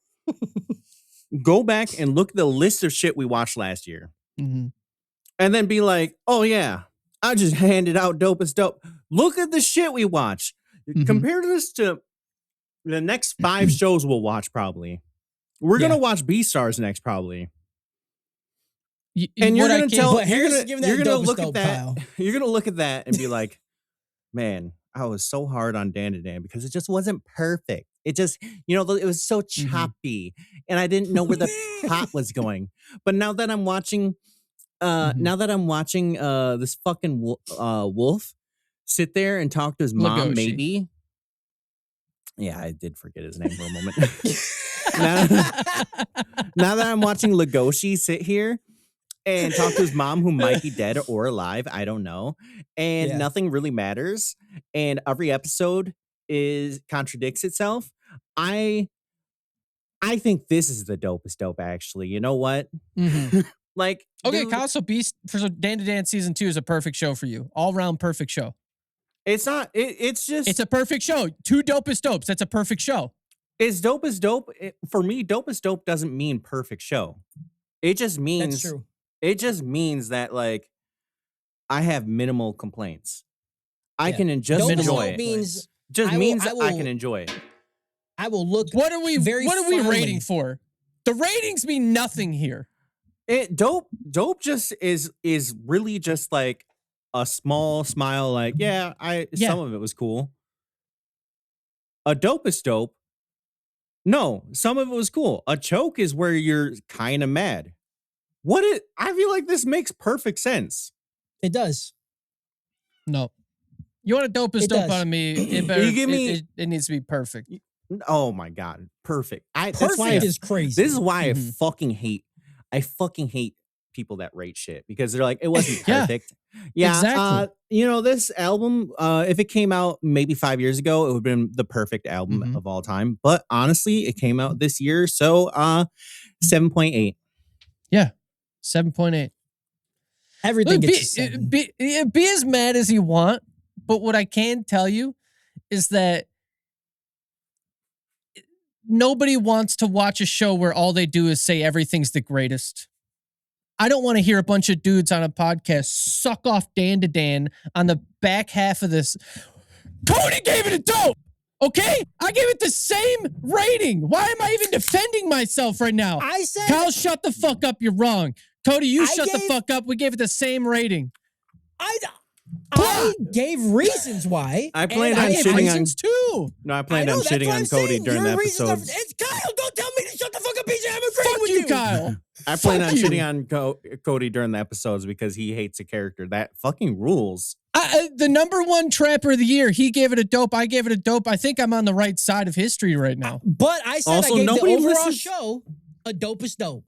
go back and look at the list of shit we watched last year, Mm-hmm. and then be like, "Oh yeah, I just handed out dopest dope. Look at the shit we watched. Mm-hmm. Compare this to the next 5 shows we'll watch. Probably, we're gonna watch B-Stars next, probably." And you're gonna look at that. Kyle. You're gonna look at that and be like, "Man, I was so hard on Dandadan because it just wasn't perfect. It just, it was so choppy, and I didn't know where the plot was going." But now that I'm watching, this fucking wolf sit there and talk to his mom, Legoshi. maybe. Yeah, I did forget his name for a moment. now that I'm watching Legoshi sit here and talk to his mom, who might be dead or alive, I don't know, and nothing really matters, and every episode contradicts itself. I think this is the dopest dope, actually. You know what? Like, okay, dude, Kyle. So Beast for Dandadan season 2 is a perfect show for you. All round perfect show. it's not. It's just. It's a perfect show. 2 dopest dopes. That's a perfect show. It's dopest dope. For me, dopest dope doesn't mean perfect show. It just means. That's true. It just means that, like, I have minimal complaints. I can just enjoy it. Means I can enjoy it. I will look. What are we rating for? The ratings mean nothing here. Dope just is really just like a small smile. Like, some of it was cool. A dopest dope. No, some of it was cool. A choke is where you're kind of mad. I feel like this makes perfect sense. It does. No. You want a dopest dope out of me, it needs to be perfect. Oh my God. Perfect. Perfect is crazy. This is why I fucking hate people that rate shit, because they're like, it wasn't perfect. Yeah. Exactly. This album, if it came out maybe 5 years ago, it would have been the perfect album of all time. But honestly, it came out this year. So 7.8. Yeah. 7.8. Everything gets be as mad as you want, but what I can tell you is that nobody wants to watch a show where all they do is say everything's the greatest. I don't want to hear a bunch of dudes on a podcast suck off Dandadan on the back half of this. Cody gave it a dope. Okay? I gave it the same rating. Why am I even defending myself right now? I said, Kyle, shut the fuck up. You're wrong. Cody, you shut the fuck up. We gave it the same rating. I gave reasons why. I planned on shitting on too. No, I planned on shitting on Cody during the episode. It's Kyle. Don't tell me to shut the fuck up, PJ. I'm Fuck with you, Kyle. I plan on shitting on Cody during the episodes because he hates a character. That fucking rules. The number 1 trapper of the year, he gave it a dope. I gave it a dope. I think I'm on the right side of history right now. But I said also, I gave the overall show a dopest dope.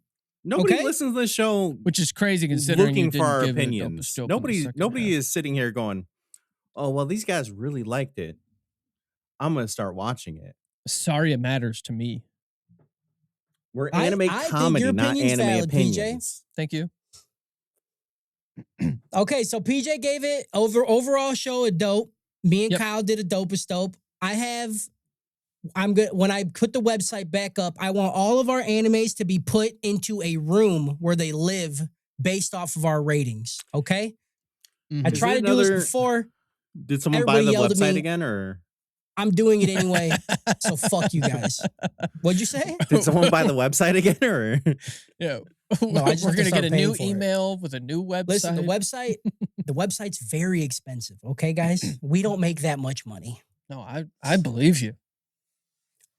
Nobody listens to the show, which is crazy considering looking you didn't for our give opinions. It a dopest dope. Nobody is sitting here going, "Oh, well, these guys really liked it. I'm gonna start watching it." Sorry, it matters to me. We're anime comedy, not anime valid, opinions. PJ. Thank you. Okay, so PJ gave it overall show a dope. Me and Kyle did a dopest dope. I'm good. When I put the website back up, I want all of our animes to be put into a room where they live based off of our ratings. Okay. I tried to do this before. Did someone buy the website again, or? I'm doing it anyway. So fuck you guys. What'd you say? Did someone buy the website again, or? Yeah. No, we're gonna get a new email with a new website. Listen, the website's very expensive. Okay, guys, we don't make that much money. No, I believe you.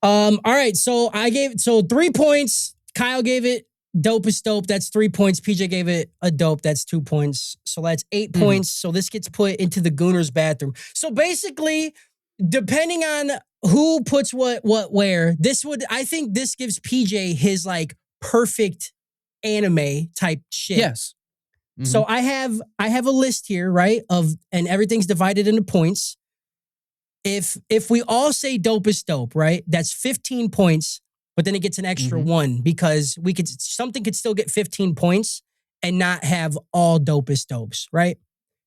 All right, so 3 points. Kyle gave it dopest dope. That's 3 points. PJ gave it a dope. That's 2 points. So that's 8 points. So this gets put into the Gooner's bathroom. So basically, depending on who puts what where. I think this gives PJ his like perfect anime type shit. Yes. So I have a list here, right? And everything's divided into points. If we all say dope is dope, right? That's 15 points, but then it gets an extra one because something could still get 15 points and not have all dopest dopes, right?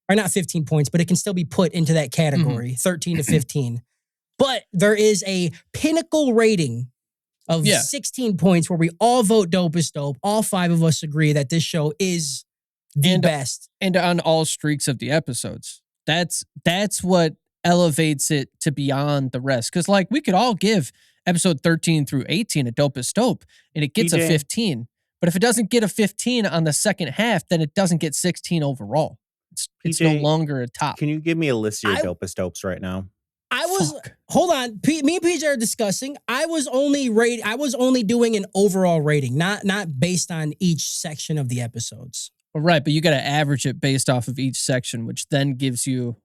Or not 15 points, but it can still be put into that category, 13 to 15. But there is a pinnacle rating of 16 points where we all vote dope is dope. All 5 of us agree that this show is the best. And on all streaks of the episodes. That's what elevates it to beyond the rest. Because like we could all give episode 13 through 18 a dope is dope, and it gets a 15. But if it doesn't get a 15 on the second half, then it doesn't get 16 overall. It's no longer a top. Can you give me a list of your dopest dopes right now? Hold on. Me and PJ are discussing. I was only doing an overall rating, not based on each section of the episodes. Right, but you got to average it based off of each section, which then gives you,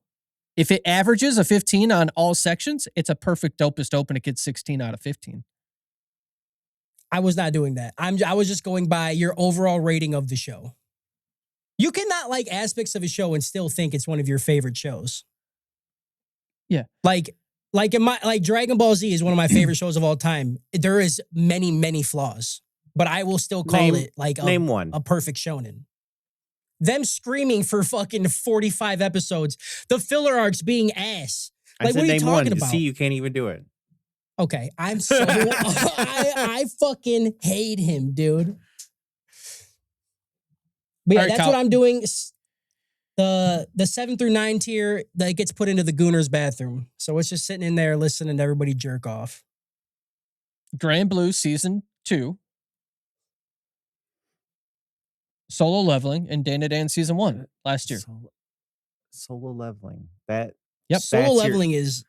if it averages a 15 on all sections, it's a perfect dopest dope and it gets 16 out of 15. I was not doing that. I was just going by your overall rating of the show. You cannot like aspects of a show and still think it's one of your favorite shows. Yeah. Like Dragon Ball Z is one of my favorite shows of all time. There is many, many flaws, but I will still call it like a perfect shonen. Them screaming for fucking 45 episodes. The filler arcs being ass. Like, what are you talking about? See, you can't even do it. Okay, I'm so I fucking hate him, dude. But yeah, right, that's Kyle. what I'm doing. The 7 through 9 tier that gets put into the Gooner's bathroom. So it's just sitting in there listening to everybody jerk off. Grand Blue season 2. Solo Leveling and Dandadan season 1 last year. Solo Leveling. Solo Leveling is,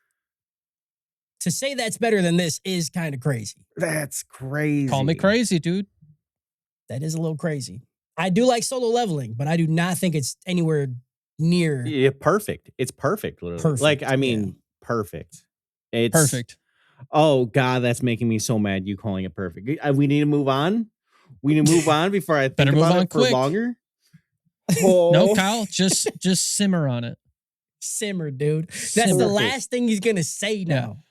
to say that's better than this is kind of crazy. That's crazy. Call me crazy, dude. That is a little crazy. I do like Solo Leveling, but I do not think it's anywhere near. Yeah, perfect. It's perfect, literally. Perfect, Like, I mean, perfect. It's perfect. Oh God, that's making me so mad. You calling it perfect? We need to move on. We need to move on before I think about it for longer. Oh. No, Kyle, just simmer on it. Simmer, dude. That's the last thing he's gonna say now.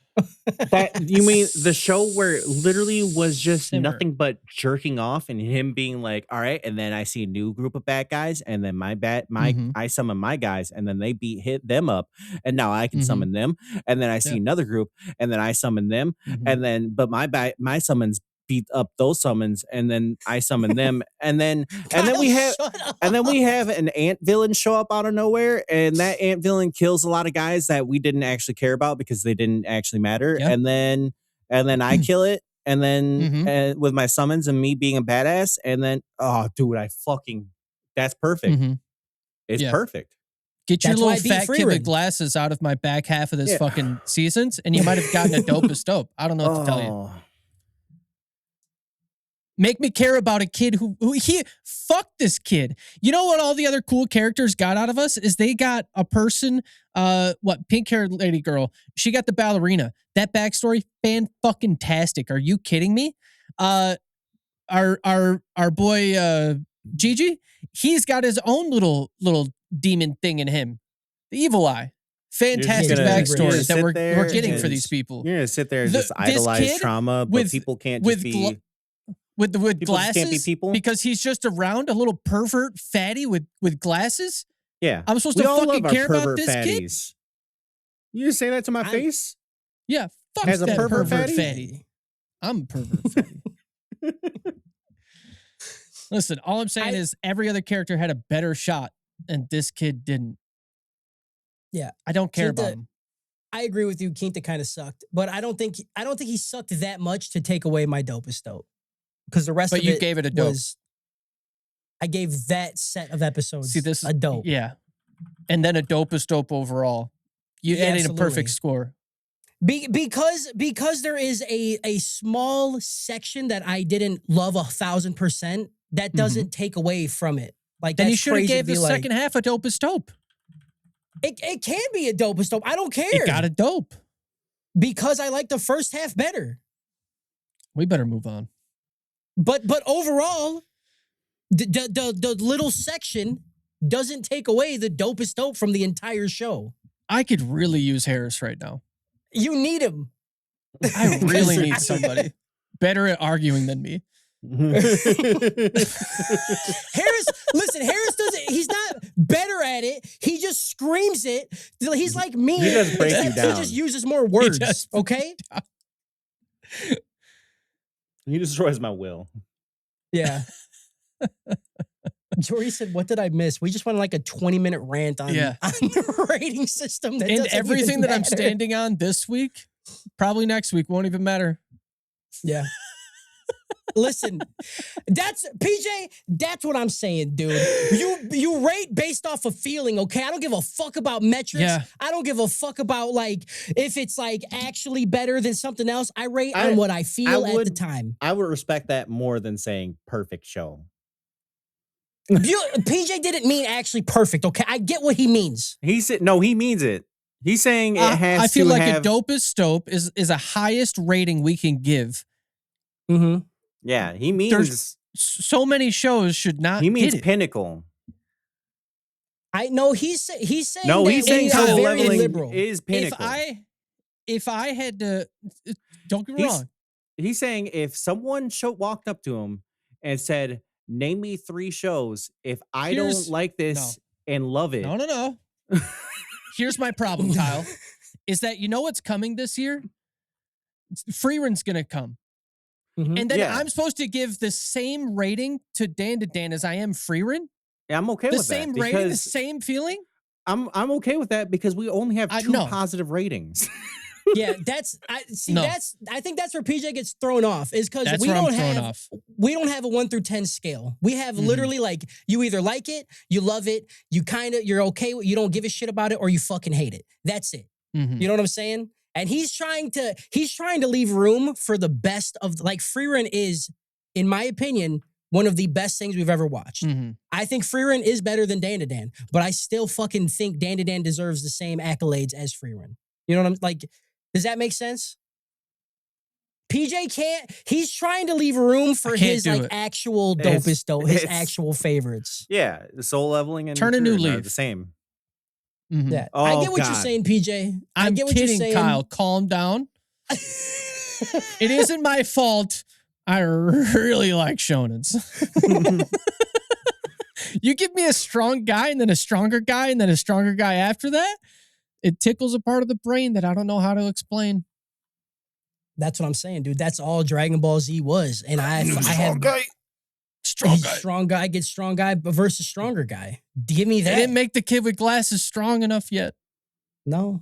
That you mean the show where it literally was just Simmer. nothing but jerking off and him being like, all right, and then I see a new group of bad guys, and then I summon my guys, and then they hit them up, and now I can summon them, and then I see another group, and then I summon them, and then but my summons beat up those summons, and then I summon them, and then we have an ant villain show up out of nowhere, and that ant villain kills a lot of guys that we didn't actually care about because they didn't actually matter, and then I kill it, and then with my summons and me being a badass, and then dude, that's perfect. It's perfect. Get your That's why I little beat fat kid Freeman. with glasses out of my back half of this fucking seasons, and you might have gotten a dopest dope. I don't know what to tell you. Make me care about a kid who fuck this kid. You know what all the other cool characters got out of us is they got a person, pink haired lady girl. She got the ballerina. That backstory, fan-fucking-tastic. Are you kidding me? Our boy Gigi, he's got his own little demon thing in him. The evil eye. Fantastic backstory that we're getting for these people. You're gonna sit there and just idolize trauma, but people can't just be with glasses, can't be people because he's just around a little pervert fatty with glasses. Yeah, I'm supposed to fucking care about this kid. You just say that to my face? Yeah, fuck as a that pervert fatty. I'm a pervert fatty. Listen, all I'm saying is every other character had a better shot, and this kid didn't. Yeah, I don't care about him. I agree with you. Quinta kind of sucked, but I don't think he sucked that much to take away my dopest dope. Because the rest of it, you gave it a dope. I gave that set of episodes a dope. Yeah, and then a dopest dope overall. You added a perfect score. Because there is a small section that I didn't love 1,000%. That doesn't take away from it. Like then you should have gave the second half a dopest dope. It can be a dopest dope. I don't care. It got a dope. because I like the first half better. We better move on. But overall, the little section doesn't take away the dopest dope from the entire show. I could really use Harris right now. You need him. I really need somebody better at arguing than me. Harris, doesn't, he's not better at it. He just screams it. He's like me. He just breaks you down. He just uses more words, okay? He destroys my will. Yeah. Jory said, what did I miss? We just went like a 20-minute rant on the rating system. That and everything that I'm matter. standing on this week, probably next week, won't even matter. Yeah. Listen, that's what I'm saying, dude. You rate based off of feeling, okay? I don't give a fuck about metrics. Yeah. I don't give a fuck about like if it's like actually better than something else. I rate on what I feel at the time. I would respect that more than saying perfect show. PJ didn't mean actually perfect, okay? I get what he means. He said no, he means it. He's saying it has I feel to like have, a dopest dope is a highest rating we can give. Mm-hmm. Yeah, he means There's so many shows should not. he means get it. pinnacle. I know he's saying No, that he's saying he's solo very leveling liberal. is pinnacle. If I had to, don't get me wrong. He's saying if someone walked up to him and said, "Name me 3 shows," if I don't like this and love it, No. Here's my problem, Kyle. Is that you know what's coming this year? Free Run's gonna come. Mm-hmm. And then I'm supposed to give the same rating to Dandadan as I am Free Run? Yeah, I'm okay The with that. same rating, the same feeling? I'm okay with that because we only have 2 no. positive ratings. Yeah, I think that's where PJ gets thrown off is because we don't have a 1 through 10 scale. We have literally like you either like it, you love it, you're okay with, you don't give a shit about it, or you fucking hate it. That's it. Mm-hmm. You know what I'm saying? And he's trying to leave room for the best of, like, Free Run is, in my opinion, one of the best things we've ever watched. Mm-hmm. I think Free Run is better than Dandadan, but I still fucking think Dandadan deserves the same accolades as Free Run. You know what I'm like? Does that make sense? PJ can't. He's trying to leave room for his like actual dopest dope, his actual favorites. Yeah, the soul leveling and turn a new leaf. The same. Mm-hmm. Yeah, oh, I get what God. you're saying, PJ. I I'm get what kidding, you're saying. Kyle. Calm down. It isn't my fault. I really like shonens. You give me a strong guy and then a stronger guy and then a stronger guy after that, it tickles a part of the brain that I don't know how to explain. That's what I'm saying, dude. That's all Dragon Ball Z was. And I have strong guy gets strong guy versus stronger guy. Give me that. They didn't make the kid with glasses strong enough yet. No.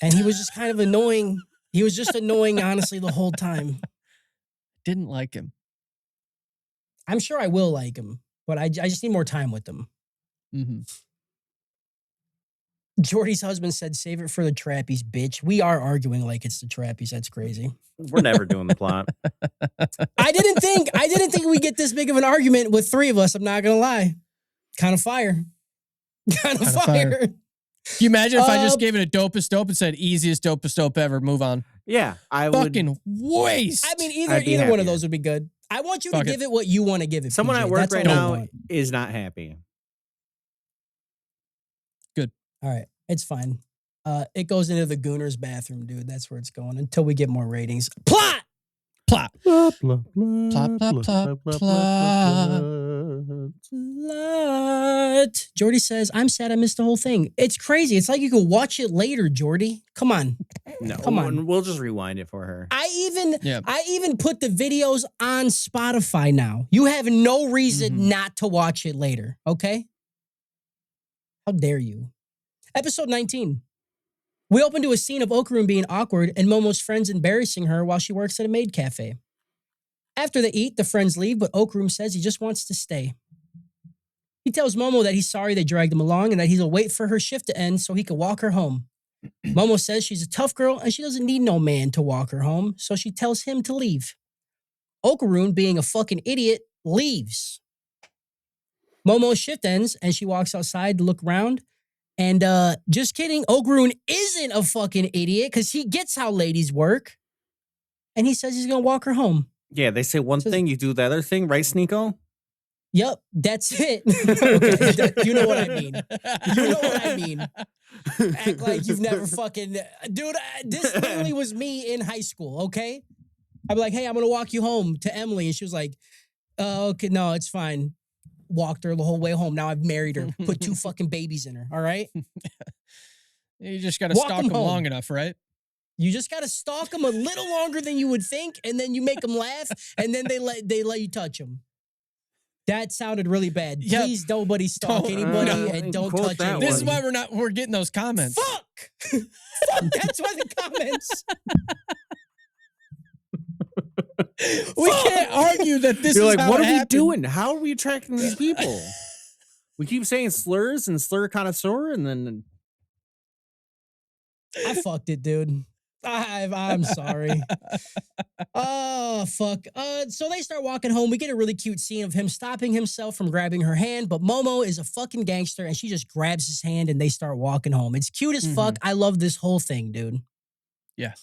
And he was just kind of annoying. He was just annoying, honestly, the whole time. Didn't like him. I'm sure I will like him, but I just need more time with him. Mm-hmm. Jordy's husband said, "Save it for the trappies, bitch." We are arguing like it's the trappies. That's crazy. We're never doing the plot. I didn't think we get this big of an argument with 3 of us. I'm not gonna lie. Kind of fire. Kind of fire. Can you imagine if I just gave it a dopest dope and said easiest dopest dope ever? Move on. Yeah, I fucking waste. I mean, either one of those would be good. I want you to give it what you want to give it. Someone PJ. at work That's right all I now want. is not happy. Good. All right, it's fine. It goes into the Gooners bathroom, dude. That's where it's going until we get more ratings. Plot! Plot. Plot, plot, Plot, plot, plot, plot. Plot. Jordy says, "I'm sad I missed the whole thing." It's crazy. It's like you could watch it later, Jordy. Come on. No, Come on. We'll just rewind it for her. I even put the videos on Spotify now. You have no reason not to watch it later, okay? How dare you? Episode 19. We open to a scene of Okarun being awkward and Momo's friends embarrassing her while she works at a maid cafe. After they eat, the friends leave, but Okarun says he just wants to stay. He tells Momo that he's sorry they dragged him along and that he'll wait for her shift to end so he can walk her home. Momo says she's a tough girl and she doesn't need no man to walk her home, so she tells him to leave. Okarun, being a fucking idiot, leaves. Momo's shift ends and she walks outside to look around, And just kidding, Ogrun isn't a fucking idiot because he gets how ladies work. And he says he's going to walk her home. Yeah, they say one thing, you do the other thing, right, Sneeko? Yep, that's it. Okay, you know what I mean. You know what I mean. Act like you've never fucking... Dude, this literally was me in high school, okay? I'd be like, hey, I'm going to walk you home to Emily. And she was like, okay, no, it's fine. Walked her the whole way home. Now I've married her. Put 2 fucking babies in her, all right? You just got to stalk them long enough, right? You just got to stalk them a little longer than you would think, and then you make them laugh, and then they let you touch them. That sounded really bad. Yep. Please, nobody stalk anybody and don't touch anyone. This is why we're getting those comments. Fuck! Fuck, that's why the comments. We can't argue that this You're is like, how what it are we happened. doing? How are we attracting these people? We keep saying slurs and slur connoisseur, and then I fucked it, dude. I'm sorry. Oh, fuck. So they start walking home. We get a really cute scene of him stopping himself from grabbing her hand, but Momo is a fucking gangster, and she just grabs his hand, and they start walking home. It's cute as fuck. I love this whole thing, dude. Yeah.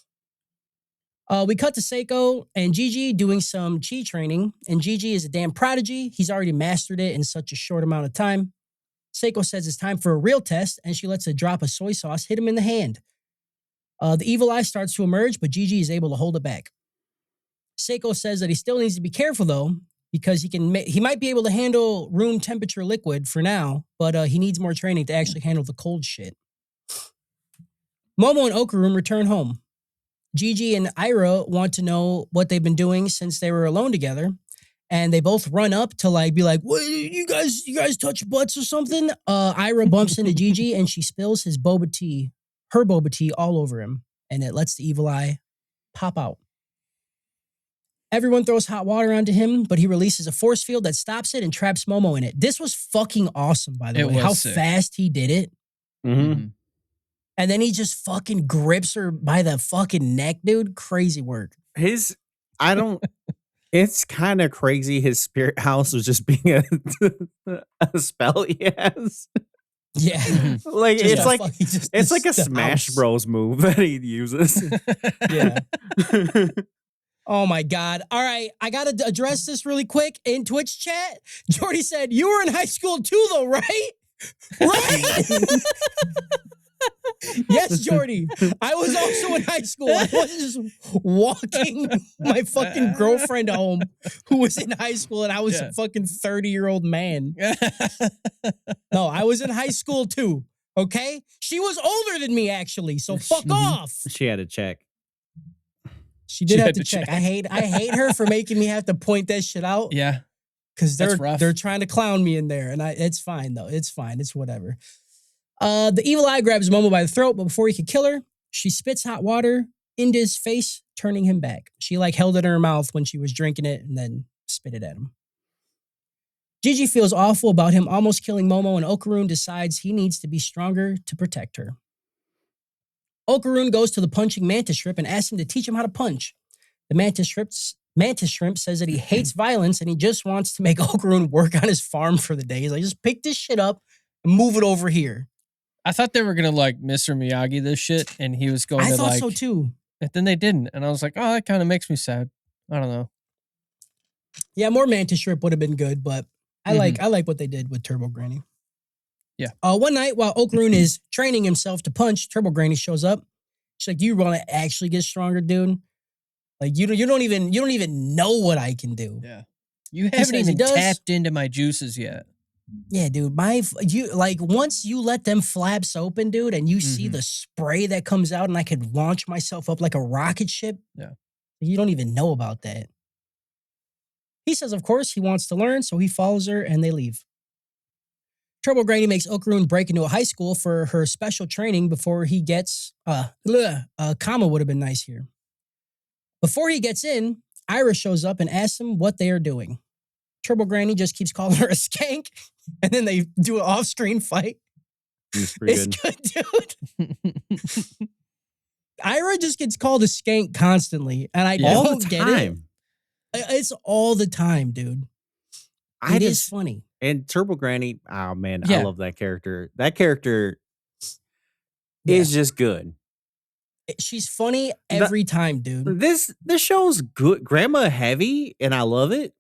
We cut to Seiko and Gigi doing some chi training, and Gigi is a damn prodigy. He's already mastered it in such a short amount of time. Seiko says it's time for a real test, and she lets a drop of soy sauce hit him in the hand. The evil eye starts to emerge, but Gigi is able to hold it back. Seiko says that he still needs to be careful, though, because he might be able to handle room temperature liquid for now, but he needs more training to actually handle the cold shit. Momo and Okarun return home. Gigi and Ira want to know what they've been doing since they were alone together, and they both run up to be like, "What, you guys touch butts or something?" Ira bumps into Gigi, and she spills her boba tea all over him, and it lets the evil eye pop out. Everyone throws hot water onto him, but he releases a force field that stops it and traps Momo in it. This was fucking awesome, by the way. How fast he did it. mm-hmm. And then he just fucking grips her by the fucking neck, dude. Crazy work. It's kind of crazy. His spirit house was just being a spell he has. Yeah. Like it's like a Smash Bros move that he uses. Yeah. Oh my God. All right. I got to address this really quick in Twitch chat. Jordy said, you were in high school too, though, right? Right? Yes, Jordy. I was also in high school. I wasn't just walking my fucking girlfriend home who was in high school, and I was a fucking 30-year-old man. No, I was in high school too. Okay? She was older than me, actually, so fuck off. She had to check. She did have to check. I hate her for making me have to point that shit out. Yeah. Because they're trying to clown me in there. And it's fine though. It's fine. It's whatever. The evil eye grabs Momo by the throat, but before he could kill her, she spits hot water into his face, turning him back. She held it in her mouth when she was drinking it and then spit it at him. Gigi feels awful about him almost killing Momo, and Okarun decides he needs to be stronger to protect her. Okarun goes to the punching mantis shrimp and asks him to teach him how to punch. The mantis shrimp says that he hates violence and he just wants to make Okarun work on his farm for the day. He's like, just pick this shit up and move it over here. I thought they were gonna Mr. Miyagi this shit, and he was going to I thought so too. And then they didn't, and I was like, oh, that kind of makes me sad. I don't know. Yeah, more mantis shrimp would have been good, but I like what they did with Turbo Granny. Yeah. One night while Okarun is training himself to punch, Turbo Granny shows up. She's like, "Do you want to actually get stronger, dude? Like you don't even know what I can do." Yeah. You haven't even tapped into my juices yet. Yeah, dude. Once you let them flaps open, dude, and you see the spray that comes out, and I could launch myself up like a rocket ship. Yeah. You don't even know about that. He says, of course, he wants to learn, so he follows her, and they leave. Turbo Granny makes Okarun break into a high school for her special training before he gets... comma would have been nice here. Before he gets in, Ira shows up and asks him what they are doing. Turbo Granny just keeps calling her a skank, and then they do an off-screen fight. It's good, dude. Ira just gets called a skank constantly, and I don't get it. It's all the time, dude. It is funny. And Turbo Granny, oh man, I love that character. That character is just good. She's funny every time, dude. This show's good, grandma heavy, and I love it.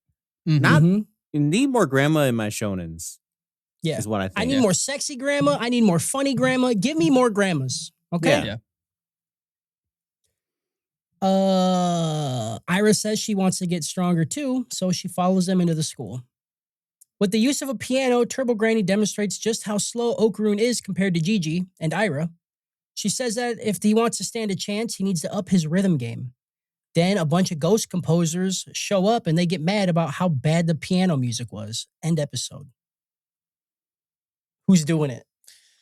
Not need more grandma in my shonens. Yeah, is what I think. I need more sexy grandma. I need more funny grandma. Give me more grandmas. Okay. Ira says she wants to get stronger too, so she follows them into the school. With the use of a piano, Turbo Granny demonstrates just how slow Okarun is compared to Gigi and Ira. She says that if he wants to stand a chance, he needs to up his rhythm game. Then a bunch of ghost composers show up and they get mad about how bad the piano music was. End episode. Who's doing it?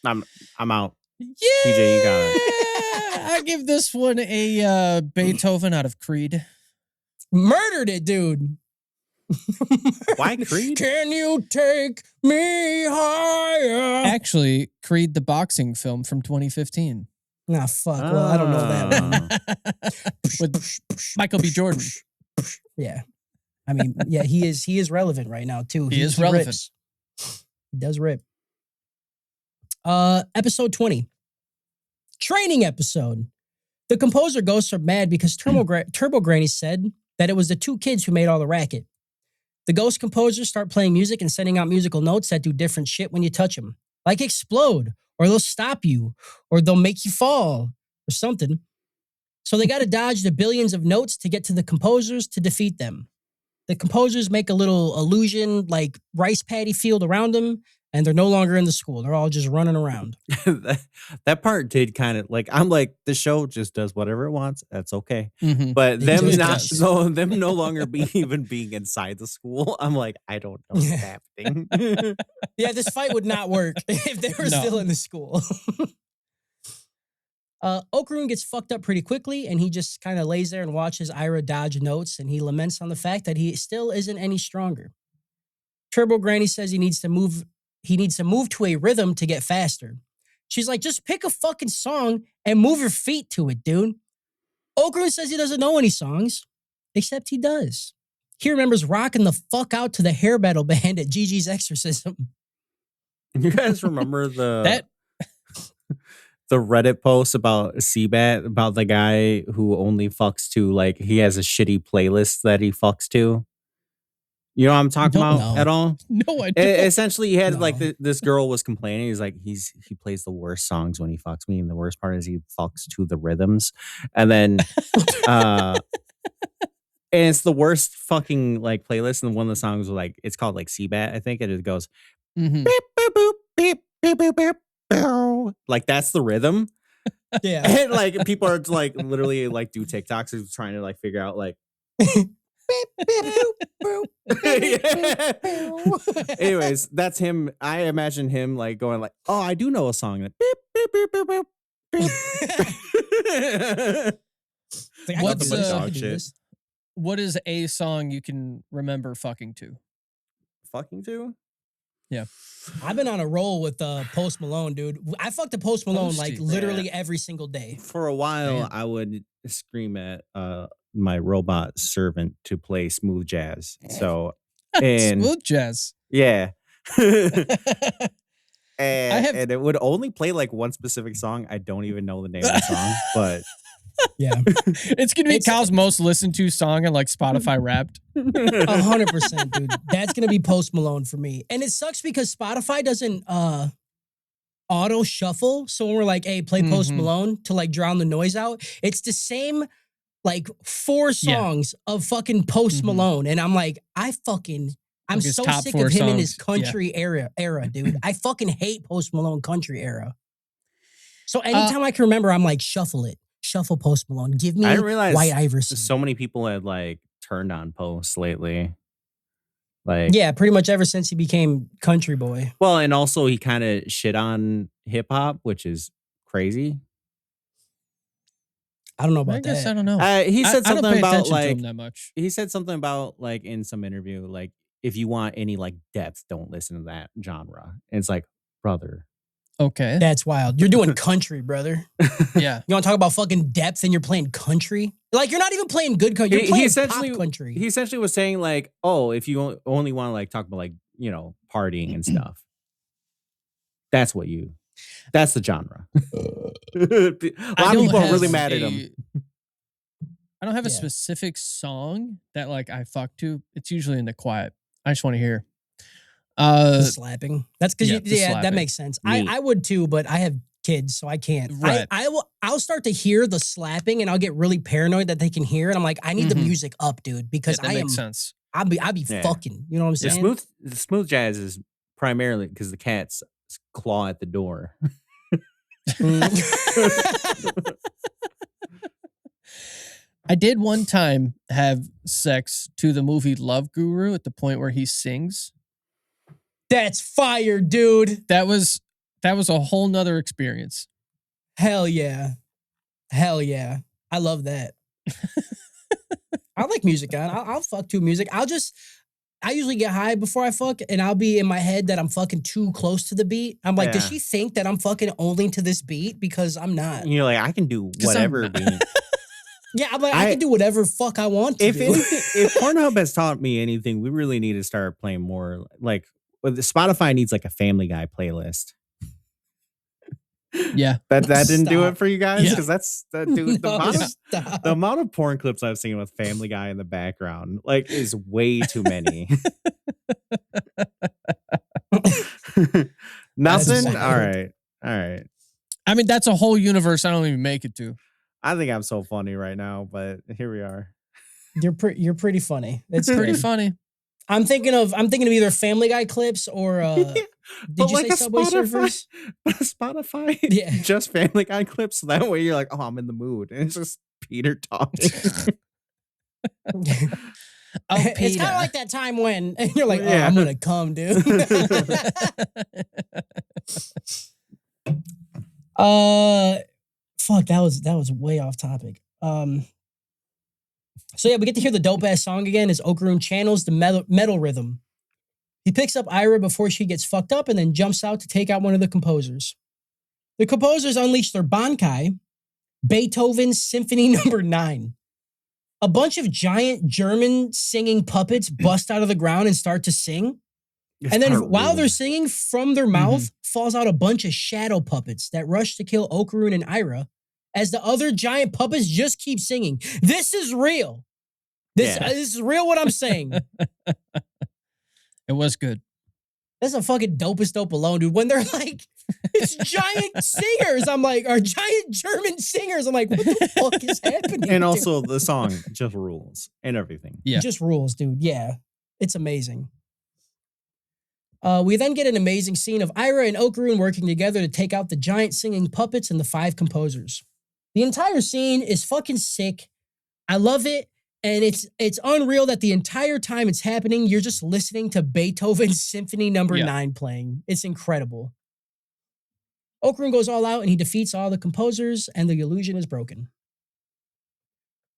I'm out. Yeah, TJ, you got it. I give this one a Beethoven out of Creed. Murdered it, dude. Why Creed? Can you take me higher? Actually, Creed the boxing film from 2015. Nah, fuck. Well, I don't know that one. With Michael B. Jordan. Yeah. I mean, yeah, he is relevant right now, too. He is relevant. Rips. He does rip. Episode 20. Training episode. The composer ghosts are mad because Turbo Granny said that it was the two kids who made all the racket. The ghost composers start playing music and sending out musical notes that do different shit when you touch them. Like explode, or they'll stop you, or they'll make you fall, or something. So they got to dodge the billions of notes to get to the composers to defeat them. The composers make a little illusion, like rice paddy field around them, and they're no longer in the school. They're all just running around. that part did kind of like, I'm like, the show just does whatever it wants. That's okay. But them no longer being inside the school. I'm like, I don't know what's happening. Yeah, this fight would not work if they were still in the school. Okarun gets fucked up pretty quickly, and he just kind of lays there and watches Ira dodge notes, and he laments on the fact that he still isn't any stronger. Turbo Granny says he needs to move to a rhythm to get faster. She's like, just pick a fucking song and move your feet to it, dude. Okarun says he doesn't know any songs, except he does. He remembers rocking the fuck out to the hair metal band at Gigi's exorcism. You guys remember the Reddit post about Seabat, about the guy who only fucks to, like, he has a shitty playlist that he fucks to? You know what I'm talking about at all? No, I don't. Essentially, he had like this girl was complaining. He's like, he plays the worst songs when he fucks me, and the worst part is he fucks to the rhythms, and then and it's the worst fucking like playlist. And one of the songs was like, it's called like Seabat, I think, and it goes beep, boop, boop, beep, beep, beep, beep, bow. Like that's the rhythm. Yeah, and like people are like literally like do TikToks trying to like figure out like. Anyways, that's him. I imagine him like going like, "Oh, I do know a song." Like, beep, beep, beep, beep, beep, beep. What is a song you can remember fucking to? Fucking to? Yeah. I've been on a roll with Post Malone, dude. I fucked a Post Malone like literally every single day. For a while, I would scream at my robot servant to play smooth jazz. So smooth jazz. Yeah. And it would only play like one specific song. I don't even know the name of the song, but yeah. It's gonna be Kyle's most listened to song on like Spotify Wrapped. 100%, dude. That's gonna be Post Malone for me. And it sucks because Spotify doesn't auto shuffle. So when we're like, hey, play Post Malone to like drown the noise out, it's the same like 4 songs of fucking Post Malone. And I'm like, I'm like so sick of him in his country era, dude. I fucking hate Post Malone country era. So anytime I can remember, I'm like, shuffle it. Shuffle Post Malone. Give me White Iverson. So many people had like turned on Post lately. Like, yeah, pretty much ever since he became country boy. Well, and also he kind of shit on hip hop, which is crazy. I don't know about I guess that. I don't know. He said something I don't pay about attention like to him that much. He said something about like in some interview, like if you want any like depth, don't listen to that genre. And it's like, brother. Okay. That's wild. You're doing country, brother. Yeah. You want to talk about fucking depth and you're playing country? Like, you're not even playing good country. You're playing pop country. He essentially was saying like, oh, if you only want to like talk about like, you know, partying and stuff, that's what you That's the genre. A lot of people are really mad at him. I don't have a Yeah. specific song that like I fuck to. It's usually in the quiet. I just want to hear. The slapping. That's because yeah, the that slapping. makes sense. Me. I would too, but I have kids, so I can't. Right. I'll start to hear the slapping and I'll get really paranoid that they can hear it. I'm like, I need the music up, dude, because that makes sense. I'll be Yeah. fucking. You know what I'm saying? The smooth jazz is primarily because the cats claw at the door. I did one time have sex to the movie Love Guru at the point where he sings. That's fire, dude. That was a whole nother experience. Hell yeah. Hell yeah. I love that. I like music, on. I'll fuck to music. I usually get high before I fuck, and I'll be in my head that I'm fucking too close to the beat. I'm like, does Yeah. she think that I'm fucking only to this beat? Because I'm not. And you're like, I can do whatever beat. Yeah, I'm like, I can do whatever fuck I want to If do. anything, if Pornhub has taught me anything, we really need to start playing more. Like, Spotify needs like a Family Guy playlist. Yeah. That didn't do Stop. it for you guys Yeah. because that's dude. No, stop. The amount of porn clips I've seen with Family Guy in the background like is way too many. Nothing. wild. All right. I mean, that's a whole universe I don't even make it to. I think I'm so funny right now, but here we are. You're pretty funny. It's Pretty good. funny. I'm thinking of either Family Guy clips or did But you like say a Subway Surfers? Spotify, Yeah. just Family Guy clips. So that way you're like, oh, I'm in the mood, and it's just Peter talking. Oh, It's Peter. kind of like that time when and you're like, oh, Yeah. I'm gonna come, dude. Fuck, that was way off topic. So yeah, we get to hear the dope ass song again as Okarun channels the metal rhythm. He picks up Ira before she gets fucked up and then jumps out to take out one of the composers. The composers unleash their Bankai, Beethoven's Symphony No. 9. A bunch of giant German singing puppets bust out of the ground and start to sing. And then while they're singing, from their mouth falls out a bunch of shadow puppets that rush to kill Okarun and Ira as the other giant puppets just keep singing. This is real. This is real what I'm saying. It was good. That's a fucking dopest dope alone, dude. When they're like, it's giant singers. I'm like, or giant German singers. I'm like, what the fuck is happening? And also the song just rules and everything. Yeah. Just rules, dude. Yeah. It's amazing. We then get an amazing scene of Ira and Okarun working together to take out the giant singing puppets and the 5 composers. The entire scene is fucking sick. I love it. And it's unreal that the entire time it's happening, you're just listening to Beethoven's Symphony No. 9 playing. It's incredible. Okarun goes all out and he defeats all the composers and the illusion is broken.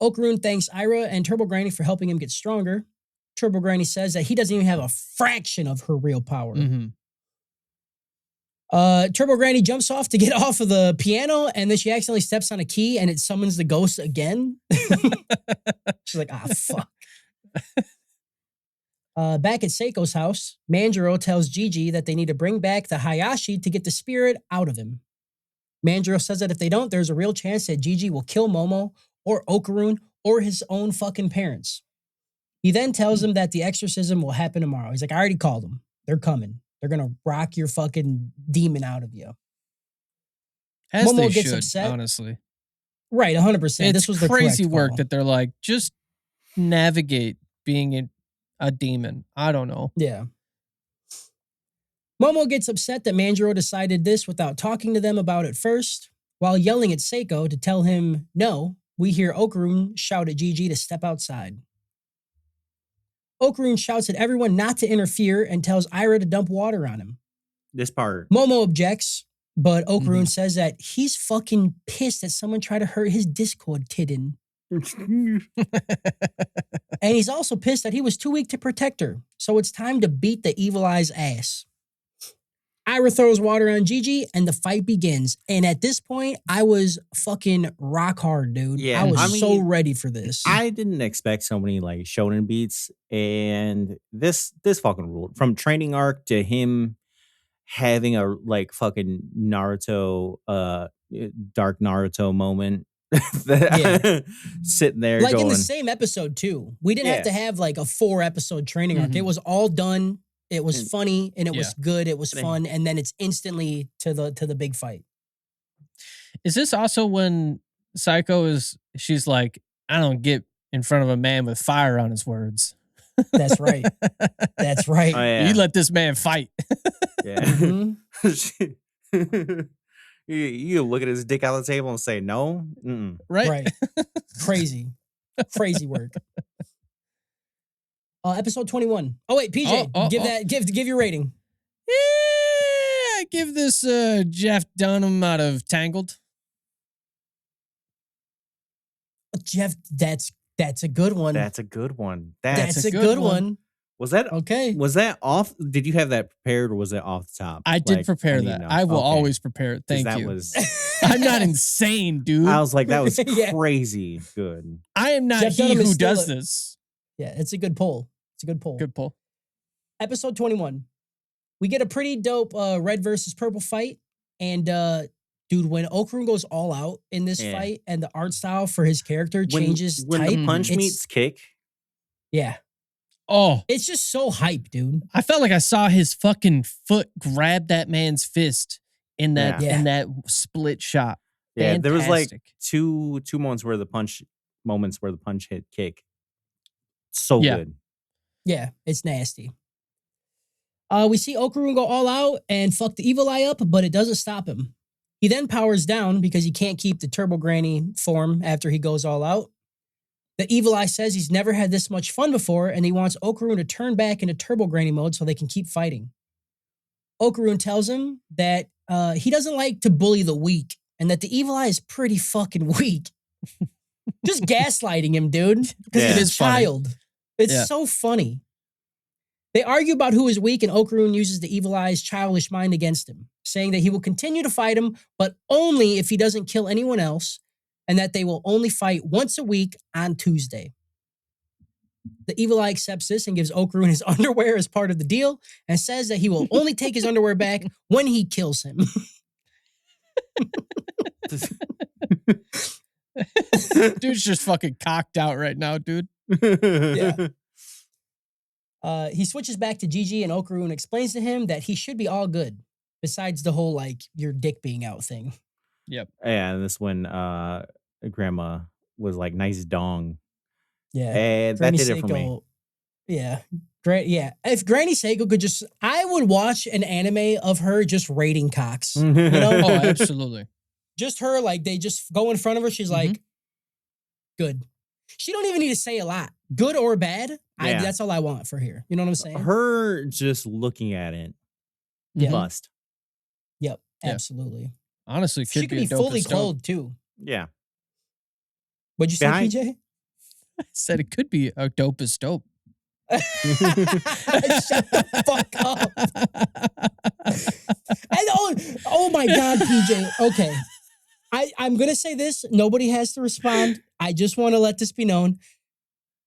Okarun thanks Ira and Turbo Granny for helping him get stronger. Turbo Granny says that he doesn't even have a fraction of her real power. Mm-hmm. Turbo Granny jumps off to get off of the piano, and then she accidentally steps on a key, and it summons the ghost again. She's like, fuck. Back at Seiko's house, Manjiro tells Gigi that they need to bring back the Hayashi to get the spirit out of him. Manjiro says that if they don't, there's a real chance that Gigi will kill Momo or Okarun or his own fucking parents. He then tells him that the exorcism will happen tomorrow. He's like, I already called them. They're coming. They're going to rock your fucking demon out of you. As Momo they gets should, upset. honestly. Right, 100%. It's This was the crazy correct work call. that they're like, just navigate being a demon. I don't know. Yeah. Momo gets upset that Manjiro decided this without talking to them about it first. While yelling at Seiko to tell him no, we hear Okarun shout at Gigi to step outside. Okarun shouts at everyone not to interfere and tells Ira to dump water on him. This part. Momo objects, but Okarun says that he's fucking pissed that someone tried to hurt his Discord kitten. And he's also pissed that he was too weak to protect her. So it's time to beat the evil eye's ass. Ira throws water on Gigi and the fight begins. And at this point, I was fucking rock hard, dude. Yeah, I was I mean, so ready for this. I didn't expect so many like shonen beats, and this fucking ruled. From training arc to him having a like fucking Naruto, dark Naruto moment. Sitting there like going, in the same episode too. We didn't have to Yeah. have like a 4-episode training arc. Mhm. It was all done. It was And- funny and it was good. It was Yeah. fun, and then it's instantly to the big fight. Is this also when she's like, I don't get in front of a man with fire on his words. That's right. That's right. Oh, yeah. You let this man fight. Yeah. Mhm. You look at his dick on the table and say no. Mm-mm. Right? Right. Crazy. Crazy work. Episode 21. Oh wait, PJ, give your rating. Yeah, I give this Jeff Dunham out of Tangled. Jeff, that's a good one. That's a good one. That's a good one. Was that Okay. Was that off? Did you have that prepared, or was it off the top? I did Like, prepare need to that. know. I will Okay. always prepare it. 'Cause Thank that you. Was, I'm not insane, dude. I was like, that was Yeah. crazy good. I am not Jeff he Dunham is who still does a- this. Yeah, it's a good poll. It's a good poll. Good pull. Episode 21. We get a pretty dope red versus purple fight. And dude, when Okarun goes all out in this Yeah. fight and the art style for his character changes when type. the punch it's- meets kick. Yeah. Oh, It's just so hype, dude. I felt like I saw his fucking foot grab that man's fist in that Yeah. in that split shot. Yeah, there was like Fantastic. two moments where the punch hit kick. So Yeah. good. Yeah, it's nasty. We see Okarun go all out and fuck the evil eye up, but it doesn't stop him. He then powers down because he can't keep the Turbo Granny form after he goes all out. The evil eye says he's never had this much fun before, and he wants Okarun to turn back into Turbo Granny mode so they can keep fighting. Okarun tells him that he doesn't like to bully the weak, and that the evil eye is pretty fucking weak. Just gaslighting him, dude. Because Yeah. he's It a is funny. child. It's Yeah. so funny. They argue about who is weak, and Okarun uses the evil eye's childish mind against him, saying that he will continue to fight him, but only if he doesn't kill anyone else, and that they will only fight once a week on Tuesday. The evil eye accepts this and gives Okarun his underwear as part of the deal, and says that he will only take his underwear back when he kills him. Dude's just fucking cocked out right now, dude. Yeah. He switches back to Gigi, and Okarun explains to him that he should be all good, besides the whole, like, your dick being out thing. Yep. Yeah, and this when grandma was like, nice dong. Yeah. And that Granny did it for me. Seiko- Yeah. Yeah. If Granny Seiko could just, I would watch an anime of her just rating cocks. You know? Oh, absolutely. Just her, like, they just go in front of her. She's like, good. She don't even need to say a lot. Good or bad. Yeah. That's all I want for here. You know what I'm saying? Her just looking at it, Yeah. bust. Yep. Yeah. Absolutely. Honestly, could She could be a dope fully as dope. clothed too. Yeah. What'd you say, Behind- PJ? I said it could be a dope as dope. Shut the fuck up. And oh my God, PJ. Okay. I'm going to say this. Nobody has to respond. I just want to let this be known.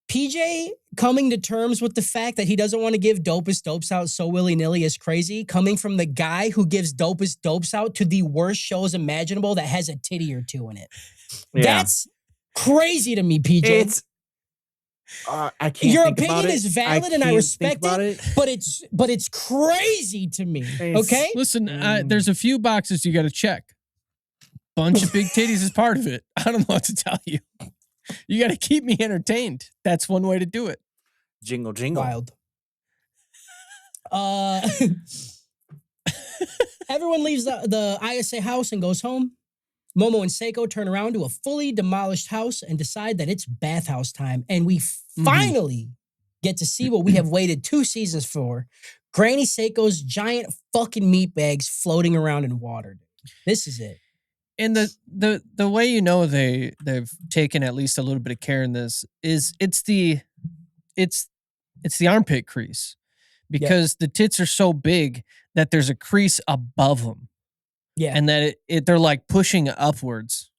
PJ coming to terms with the fact that he doesn't want to give dopest dopes out so willy-nilly is crazy, coming from the guy who gives dopest dopes out to the worst shows imaginable that has a titty or two in it. Yeah. That's crazy to me, PJ. It's I can't. Your think about opinion it. is valid and I can't respect think about it, but it's crazy to me. It's- Okay? Listen, there's a few boxes you got to check. Bunch of big titties is part of it. I don't know what to tell you. You got to keep me entertained. That's one way to do it. Jingle jingle. Wild. Everyone leaves the ISA house and goes home. Momo and Seiko turn around to a fully demolished house and decide that it's bathhouse time. And we finally get to see what we have waited 2 seasons for. Granny Seiko's giant fucking meat bags floating around in water. This is it. And the way you know they've taken at least a little bit of care in this is it's the armpit crease, because the tits are so big that there's a crease above them. Yeah. And that they're like pushing upwards.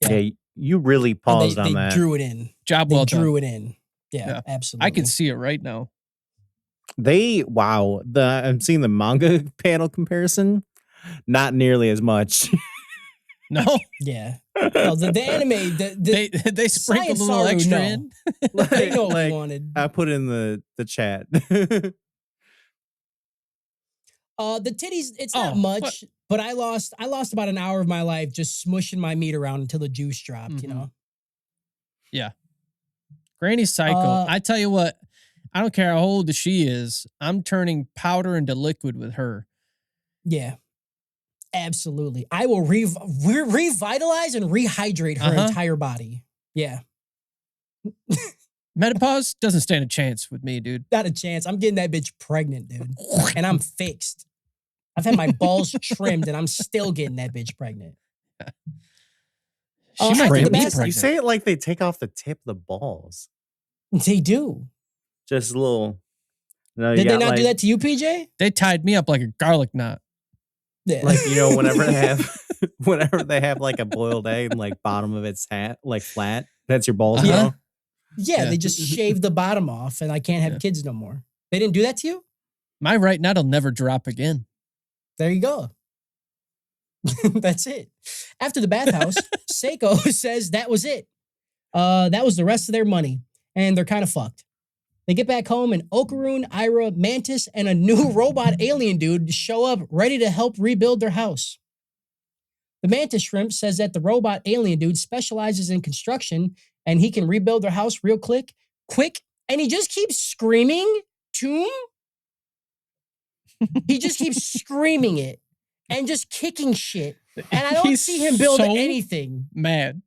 Yeah, you really paused they on that. drew it in. Job They well done. drew it in. Yeah, Yeah. absolutely. I can see it right now. I'm seeing the manga panel comparison. Not nearly as much. No, Yeah. No, the anime, they sprinkle a Science little Saru, extra no. in. They know what we Like, wanted. I put in the chat. The titties, it's not Oh, much, but I lost about an hour of my life just smushing my meat around until the juice dropped, you Mhm. know? Yeah. Granny's psycho. I tell you what, I don't care how old she is. I'm turning powder into liquid with her. Yeah. Absolutely. I will revitalize and rehydrate her entire body. Yeah. Menopause doesn't stand a chance with me, dude. Not a chance. I'm getting that bitch pregnant, dude. And I'm fixed. I've had my balls trimmed and I'm still getting that bitch pregnant. She might after get the me best- pregnant. You say it like they take off the tip of the balls. They do. Just a little. No, Did they not do that to you, PJ? They tied me up like a garlic knot. Yeah. Like, you know, whenever they have like a boiled egg and like bottom of its like flat, that's your balls. Yeah. Bro. Yeah, Yeah. they just shaved the bottom off and I can't have kids no more. They didn't do that to you? My right nut'll never drop again. There you go. That's it. After the bathhouse, Seiko says that was it. That was the rest of their money. And they're kind of fucked. They get back home and Okaroon, Ira, Mantis, and a new robot alien dude show up ready to help rebuild their house. The Mantis shrimp says that the robot alien dude specializes in construction and he can rebuild their house real quick, and he just keeps screaming, Tomb? He just keeps screaming it and just kicking shit. And I don't He's see him build so anything. Mad.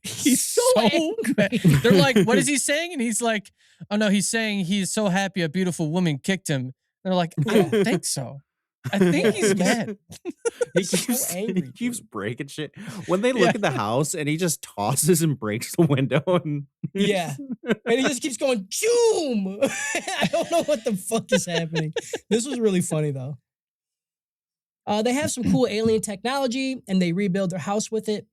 He's so angry. mad. They're like, what is he saying? And he's like, oh no, he's saying he's so happy a beautiful woman kicked him. They're like, I don't think so. I think he's mad. He so keeps, angry, he keeps breaking shit. When they look at the house and he just tosses and breaks the window and Yeah. And he just keeps going, Choom! I don't know what the fuck is happening. This was really funny though. They have some cool alien technology and they rebuild their house with it.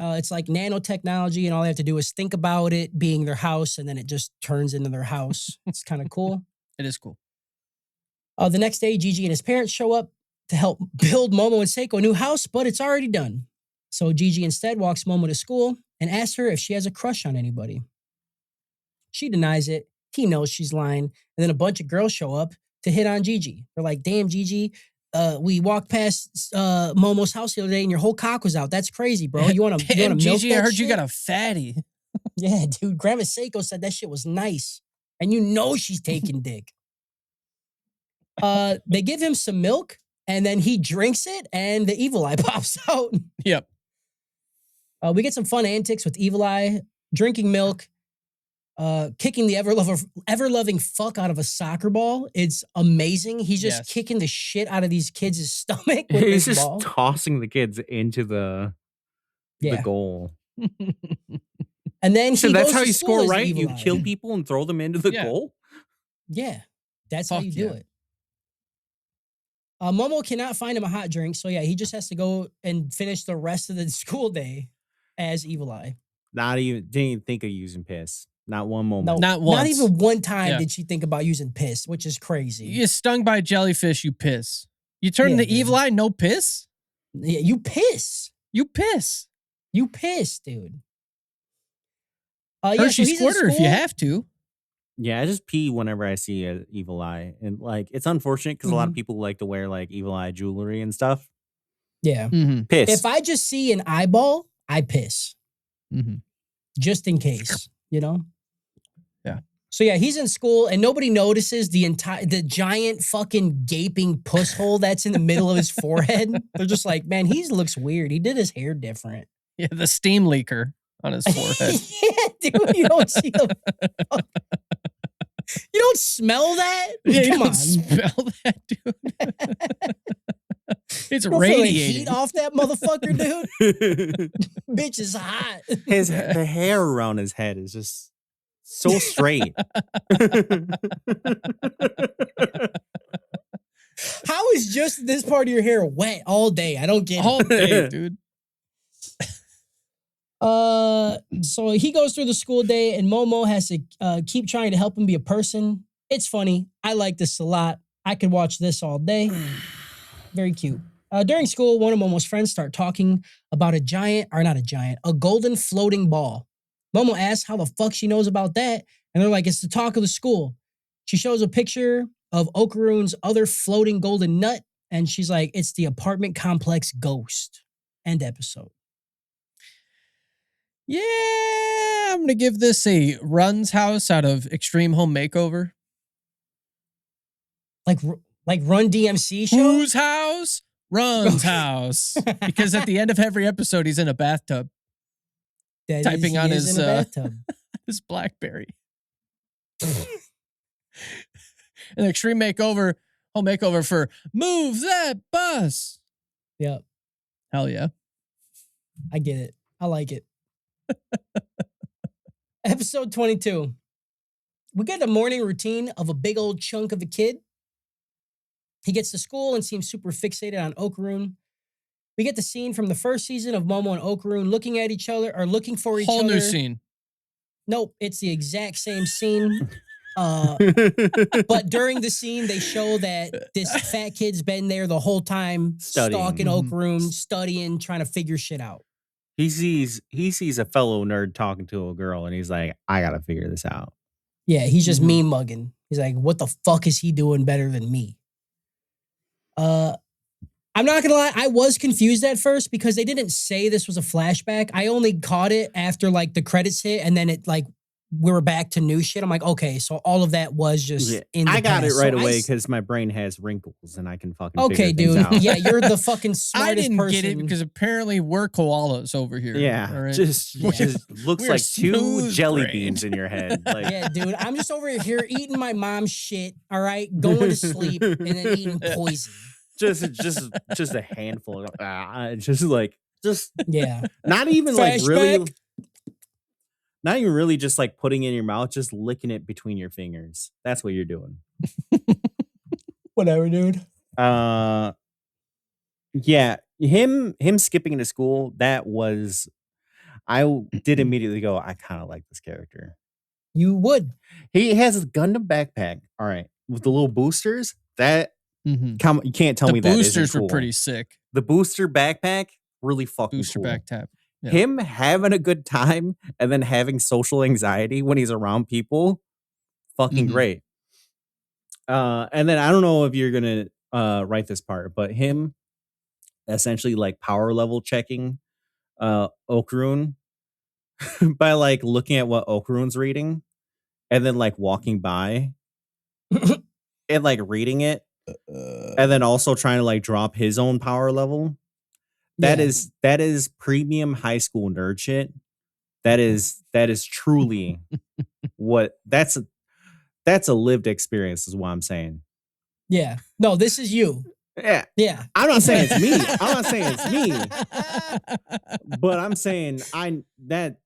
It's like nanotechnology and all they have to do is think about it being their house and then it just turns into their house. It's kind of cool. It is cool. The next day, Gigi and his parents show up to help build Momo and Seiko a new house, but it's already done. So Gigi instead walks Momo to school and asks her if she has a crush on anybody. She denies it. He knows she's lying. And then a bunch of girls show up to hit on Gigi. They're like, damn, Gigi, we walked past Momo's house the other day and your whole cock was out. That's crazy, bro. You want to milk Gigi, that I heard shit? you got a fatty. Yeah, dude. Grandma Seiko said that shit was nice. And you know she's taking dick. They give him some milk and then he drinks it and the evil eye pops out. Yep. We get some fun antics with Evil Eye, drinking milk, kicking the ever-loving fuck out of a soccer ball. It's amazing. He's just kicking the shit out of these kids' stomach with he's this just ball. tossing the kids into the goal. And then So he that's goes how to you school score, as right? Evil You Eye. kill people and throw them into the goal? Yeah, that's how Fuck you do yeah. it. Momo cannot find him a hot drink, so yeah, he just has to go and finish the rest of the school day as Evil Eye. Didn't even think of using piss. Not one moment. No, Not once. Not even one time Yeah. did she think about using piss, which is crazy. You get stung by a jellyfish, you piss. You turn Yeah, the dude. evil eye, no piss? Yeah, you piss. You piss. You piss, dude. Yeah, Hershey so he's in squirter if you school. have to. Yeah, I just pee whenever I see an evil eye. And like it's unfortunate because a lot of people like to wear like evil eye jewelry and stuff. Yeah. Mm-hmm. Piss. If I just see an eyeball, I piss. Mm-hmm. Just in case, you know? Yeah. So yeah, he's in school and nobody notices the giant fucking gaping puss hole that's in the middle of his forehead. They're just like, man, he looks weird. He did his hair different. Yeah, the steam leaker on his forehead. Yeah, dude, you don't see the You don't smell that? Yeah, you Come don't on. smell that, dude. It's You don't feel the radiating. heat off that motherfucker, dude. Bitch is hot. The hair around his head is just so straight. How is just this part of your hair wet all day? I don't get All it. day, dude. So he goes through the school day and Momo has to keep trying to help him be a person. It's funny. I like this a lot. I could watch this all day. Very cute. During school, one of Momo's friends start talking about a golden floating ball. Momo asks how the fuck she knows about that, and they're like, it's the talk of the school. She shows a picture of Okarune's other floating golden nut, and she's like, it's the apartment complex ghost. End episode. Yeah, I'm going to give this a Run's house out of Extreme Home Makeover. Like Run DMC show? Whose house? Run's house. Because at the end of every episode, he's in a bathtub. Typing on his his BlackBerry. An Extreme Makeover, Home Makeover for Move That Bus. Yep. Hell yeah. I get it. I like it. Episode 22. We get a morning routine of a big old chunk of a kid. He gets to school and seems super fixated on Okarune. We get the scene from the first season of Momo and Okarune looking at each other or looking for each other. Whole new scene. Nope, it's the exact same scene. But during the scene, they show that this fat kid's been there the whole time, stalking Okarune, studying, trying to figure shit out. He sees a fellow nerd talking to a girl, and he's like, I gotta figure this out. Yeah, he's just meme mugging. He's like, what the fuck is he doing better than me? I'm not gonna lie, I was confused at first because they didn't say this was a flashback. I only caught it after like the credits hit, and then it like we were back to new shit. I'm like, okay, so all of that was just in the I got past. it right So away because my brain has wrinkles and I can fucking okay, figure things dude. out. Yeah, you're the fucking I smartest didn't person. get it because apparently we're koalas over here. Yeah, all right? just looks We're like two smooth jelly brain. beans in your head. Like, Yeah, dude. I'm just over here eating my mom's shit, all right? Going to sleep and then eating poison. just a handful of just Yeah. not even like really Flashback. not even really just like putting it in your mouth, just licking it between your fingers. That's what you're doing. Whatever, dude. Yeah, him skipping into school, that was I did immediately go, I kind of like this character. You would. He has a Gundam backpack. All right. With the little boosters, that you can't tell me The that boosters isn't cool. were pretty sick. The booster backpack, really fucking Booster cool. back tap. Yeah. Him having a good time and then having social anxiety when he's around people, fucking great. And then I don't know if you're gonna write this part, but him essentially like power level checking Okarune by like looking at what Okarune's reading and then like walking by and like reading it and then also trying to like drop his own power level. That is premium high school nerd shit. That is truly what that's a lived experience is what I'm saying. Yeah. No, this is you. Yeah. Yeah. I'm not saying it's me. I'm not saying it's me. But I'm saying that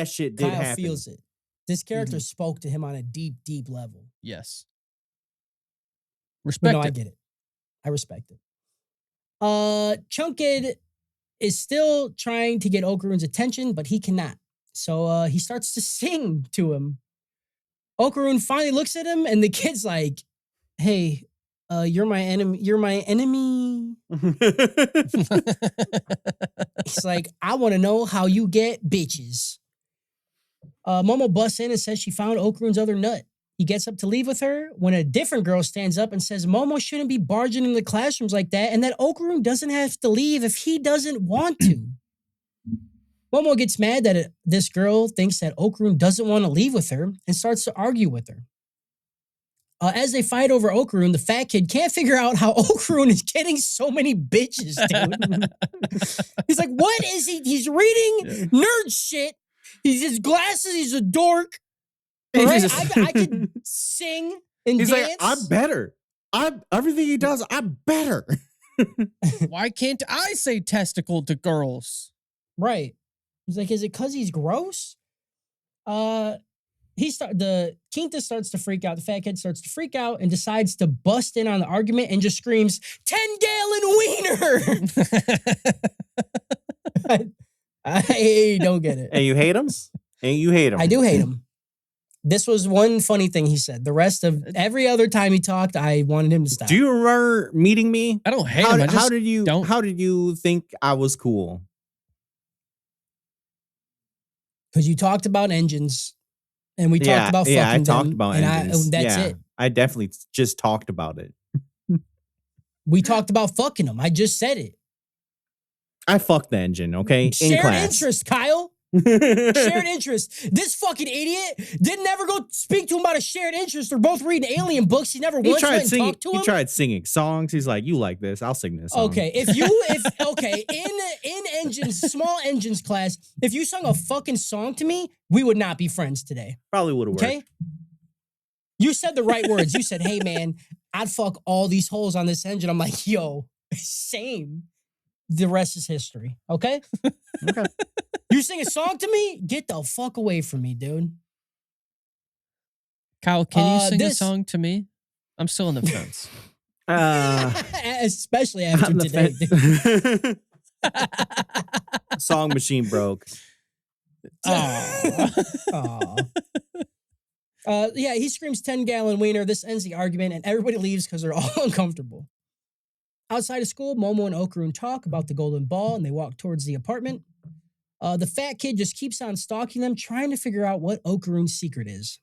shit did Kyle happen. feels it. This character spoke to him on a deep, deep level. Yes. But Respect no, I it. get it. I respect it. Chunkid is still trying to get Okarune's attention, but he cannot. So he starts to sing to him. Okarune finally looks at him, and the kid's like, "Hey, you're my enemy. You're my enemy." He's like, "I want to know how you get bitches." Momo busts in and says she found Okarune's other nut. He gets up to leave with her when a different girl stands up and says Momo shouldn't be barging in the classrooms like that and that Okarune doesn't have to leave if he doesn't want to. Momo gets mad that this girl thinks that Okarune doesn't want to leave with her and starts to argue with her. As they fight over Okarune, the fat kid can't figure out how Okarune is getting so many bitches, dude. He's like, what is he? He's reading nerd shit. He's his glasses. He's a dork. All right? I could sing and He's dance. like, I'm better. Everything he does, I'm better. Why can't I say testicle to girls? Right. He's like, is it because he's gross? The Quinta starts to freak out. The fat kid starts to freak out and decides to bust in on the argument and just screams, 10-gallon wiener. I don't get it. And you hate him? And you hate him. I do hate him. This was one funny thing he said. The rest of every other time he talked, I wanted him to stop. Do you remember meeting me? I don't hate him. How did you think I was cool? Because you talked about engines, and we talked about fucking I them, talked about and engines. that's it. I definitely just talked about it. We talked about fucking them. I just said it. I fucked the engine, okay? In Shared class. interest, Kyle. Shared interest. This fucking idiot didn't ever go speak to him about a shared interest. They're both reading alien books. He never once went and talked to him. He tried singing songs. He's like, "You like this? I'll sing this song." Okay, in engines, small engines class, if you sung a fucking song to me, we would not be friends today. Probably would have worked. Okay? You said the right words. You said, "Hey man, I'd fuck all these holes on this engine." I'm like, "Yo, same." The rest is history. Okay? Okay. You sing a song to me? Get the fuck away from me, dude. Kyle, can you sing a song to me? I'm still on the fence. Especially after today, dude. Song machine broke. Aw. Yeah, he screams 10-gallon wiener. This ends the argument, and everybody leaves because they're all uncomfortable. Outside of school, Momo and Okarun talk about the golden ball, and they walk towards the apartment. The fat kid just keeps on stalking them, trying to figure out what Okarun's secret is.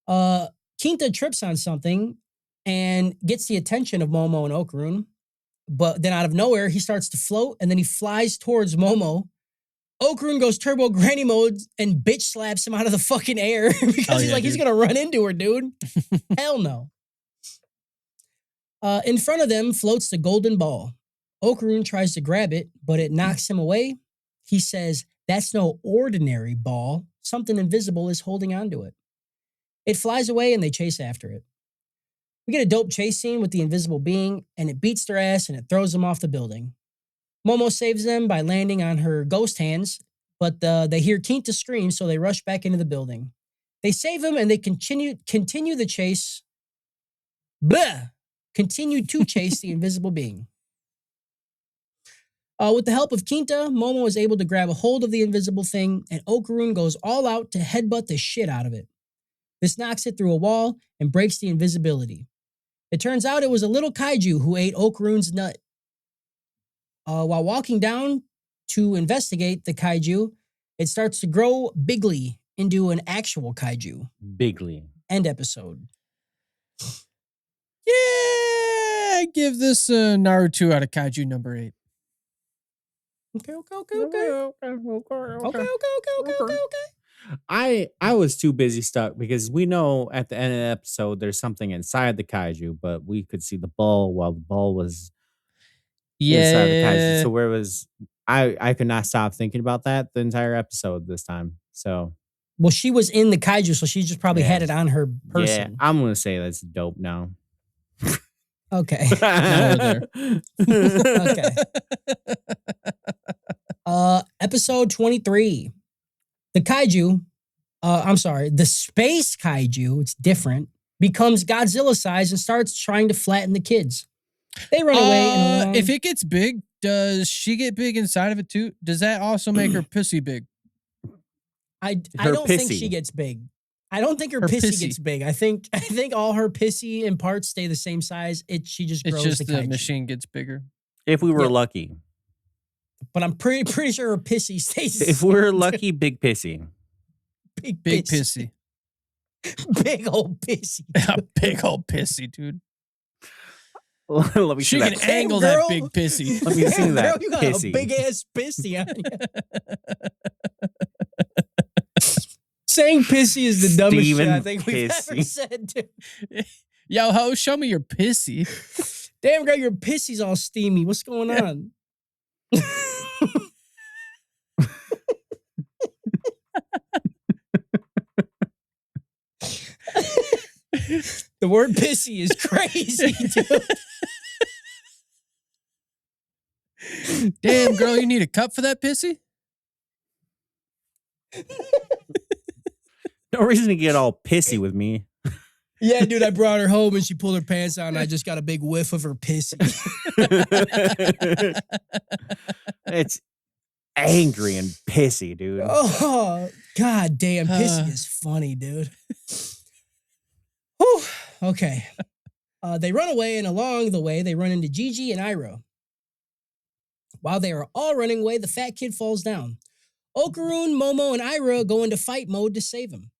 Quinta trips on something and gets the attention of Momo and Okarun, but then out of nowhere, he starts to float, and then he flies towards Momo. Okarun goes turbo granny mode and bitch slaps him out of the fucking air because he's gonna run into her, dude. Hell no. In front of them floats the golden ball. Okarun tries to grab it, but it knocks him away. He says, "That's no ordinary ball. Something invisible is holding onto it." It flies away and they chase after it. We get a dope chase scene with the invisible being, and it beats their ass and it throws them off the building. Momo saves them by landing on her ghost hands, but they hear Quinta scream, so they rush back into the building. They save him and they continue the chase. Continue to chase the invisible being. With the help of Quinta, Momo is able to grab a hold of the invisible thing, and Okarun goes all out to headbutt the shit out of it. This knocks it through a wall and breaks the invisibility. It turns out it was a little kaiju who ate Okarun's nut. While walking down to investigate the kaiju, it starts to grow bigly into an actual kaiju. Bigly. End episode. Yeah, I give this Naruto out of Kaiju number 8. Okay. I was too busy stuck because we know at the end of the episode there's something inside the kaiju, but we could see the ball while the ball was inside the kaiju. So where was I could not stop thinking about that the entire episode this time. So well, she was in the kaiju, so she just probably had it on her person. Yeah, I'm gonna say that's dope now. Okay. Now we're there. Okay. Episode 23. The kaiju, the space kaiju, it's different, becomes Godzilla size and starts trying to flatten the kids. They run away. If it gets big, does she get big inside of it too? Does that also make her pussy big? I don't think she gets big. I don't think her pissy gets big. I think all her pissy and parts stay the same size. She just grows. It's just the the machine gets bigger. If we were lucky. But I'm pretty sure her pissy stays. If we're lucky, big pissy. Big pissy. Big old pissy. Big old pissy, dude. Let me she see can that. angle that big pissy. Let me see that girl, you got pissy. a big ass pissy on you. Saying pissy is the dumbest shit I think we've ever said, dude. Yo, ho, show me your pissy. Damn, girl, your pissy's all steamy. What's going on? The word pissy is crazy, dude. Damn, girl, you need a cup for that pissy? No reason to get all pissy with me. Yeah, dude, I brought her home and she pulled her pants out and I just got a big whiff of her pissy. angry and pissy, dude. Oh, god damn. Pissy is funny, dude. Whew. Okay. They run away, and along the way, they run into Gigi and Iroh. While they are all running away, the fat kid falls down. Okaroon, Momo, and Iroh go into fight mode to save him.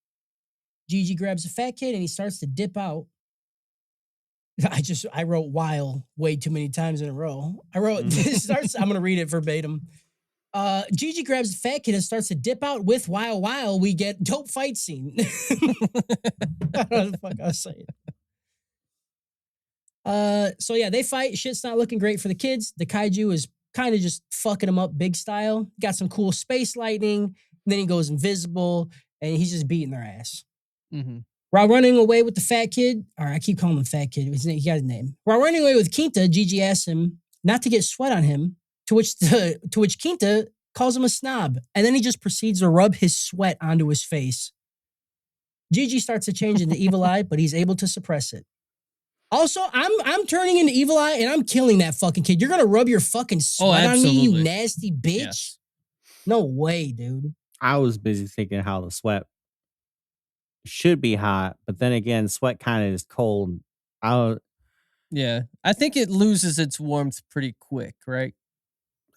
Gigi grabs the fat kid, and he starts to dip out. I wrote while way too many times in a row. I'm going to read it verbatim. Gigi grabs the fat kid and starts to dip out with while we get dope fight scene. I don't know what the fuck I was saying. So yeah, they fight. Shit's not looking great for the kids. The kaiju is kind of just fucking them up big style. Got some cool space lightning. And then he goes invisible and he's just beating their ass. Mm-hmm. While running away with the fat kid, or I keep calling him fat kid. He got his name. While running away with Quinta, Gigi asks him not to get sweat on him, to which Quinta calls him a snob. And then he just proceeds to rub his sweat onto his face. Gigi starts to change into Evil Eye, but he's able to suppress it. Also, I'm turning into Evil Eye and I'm killing that fucking kid. You're gonna rub your fucking sweat on me, you nasty bitch? Yes. No way, dude. I was busy thinking how the sweat should be hot, but then again, sweat kind of is cold. Yeah, I think it loses its warmth pretty quick, right?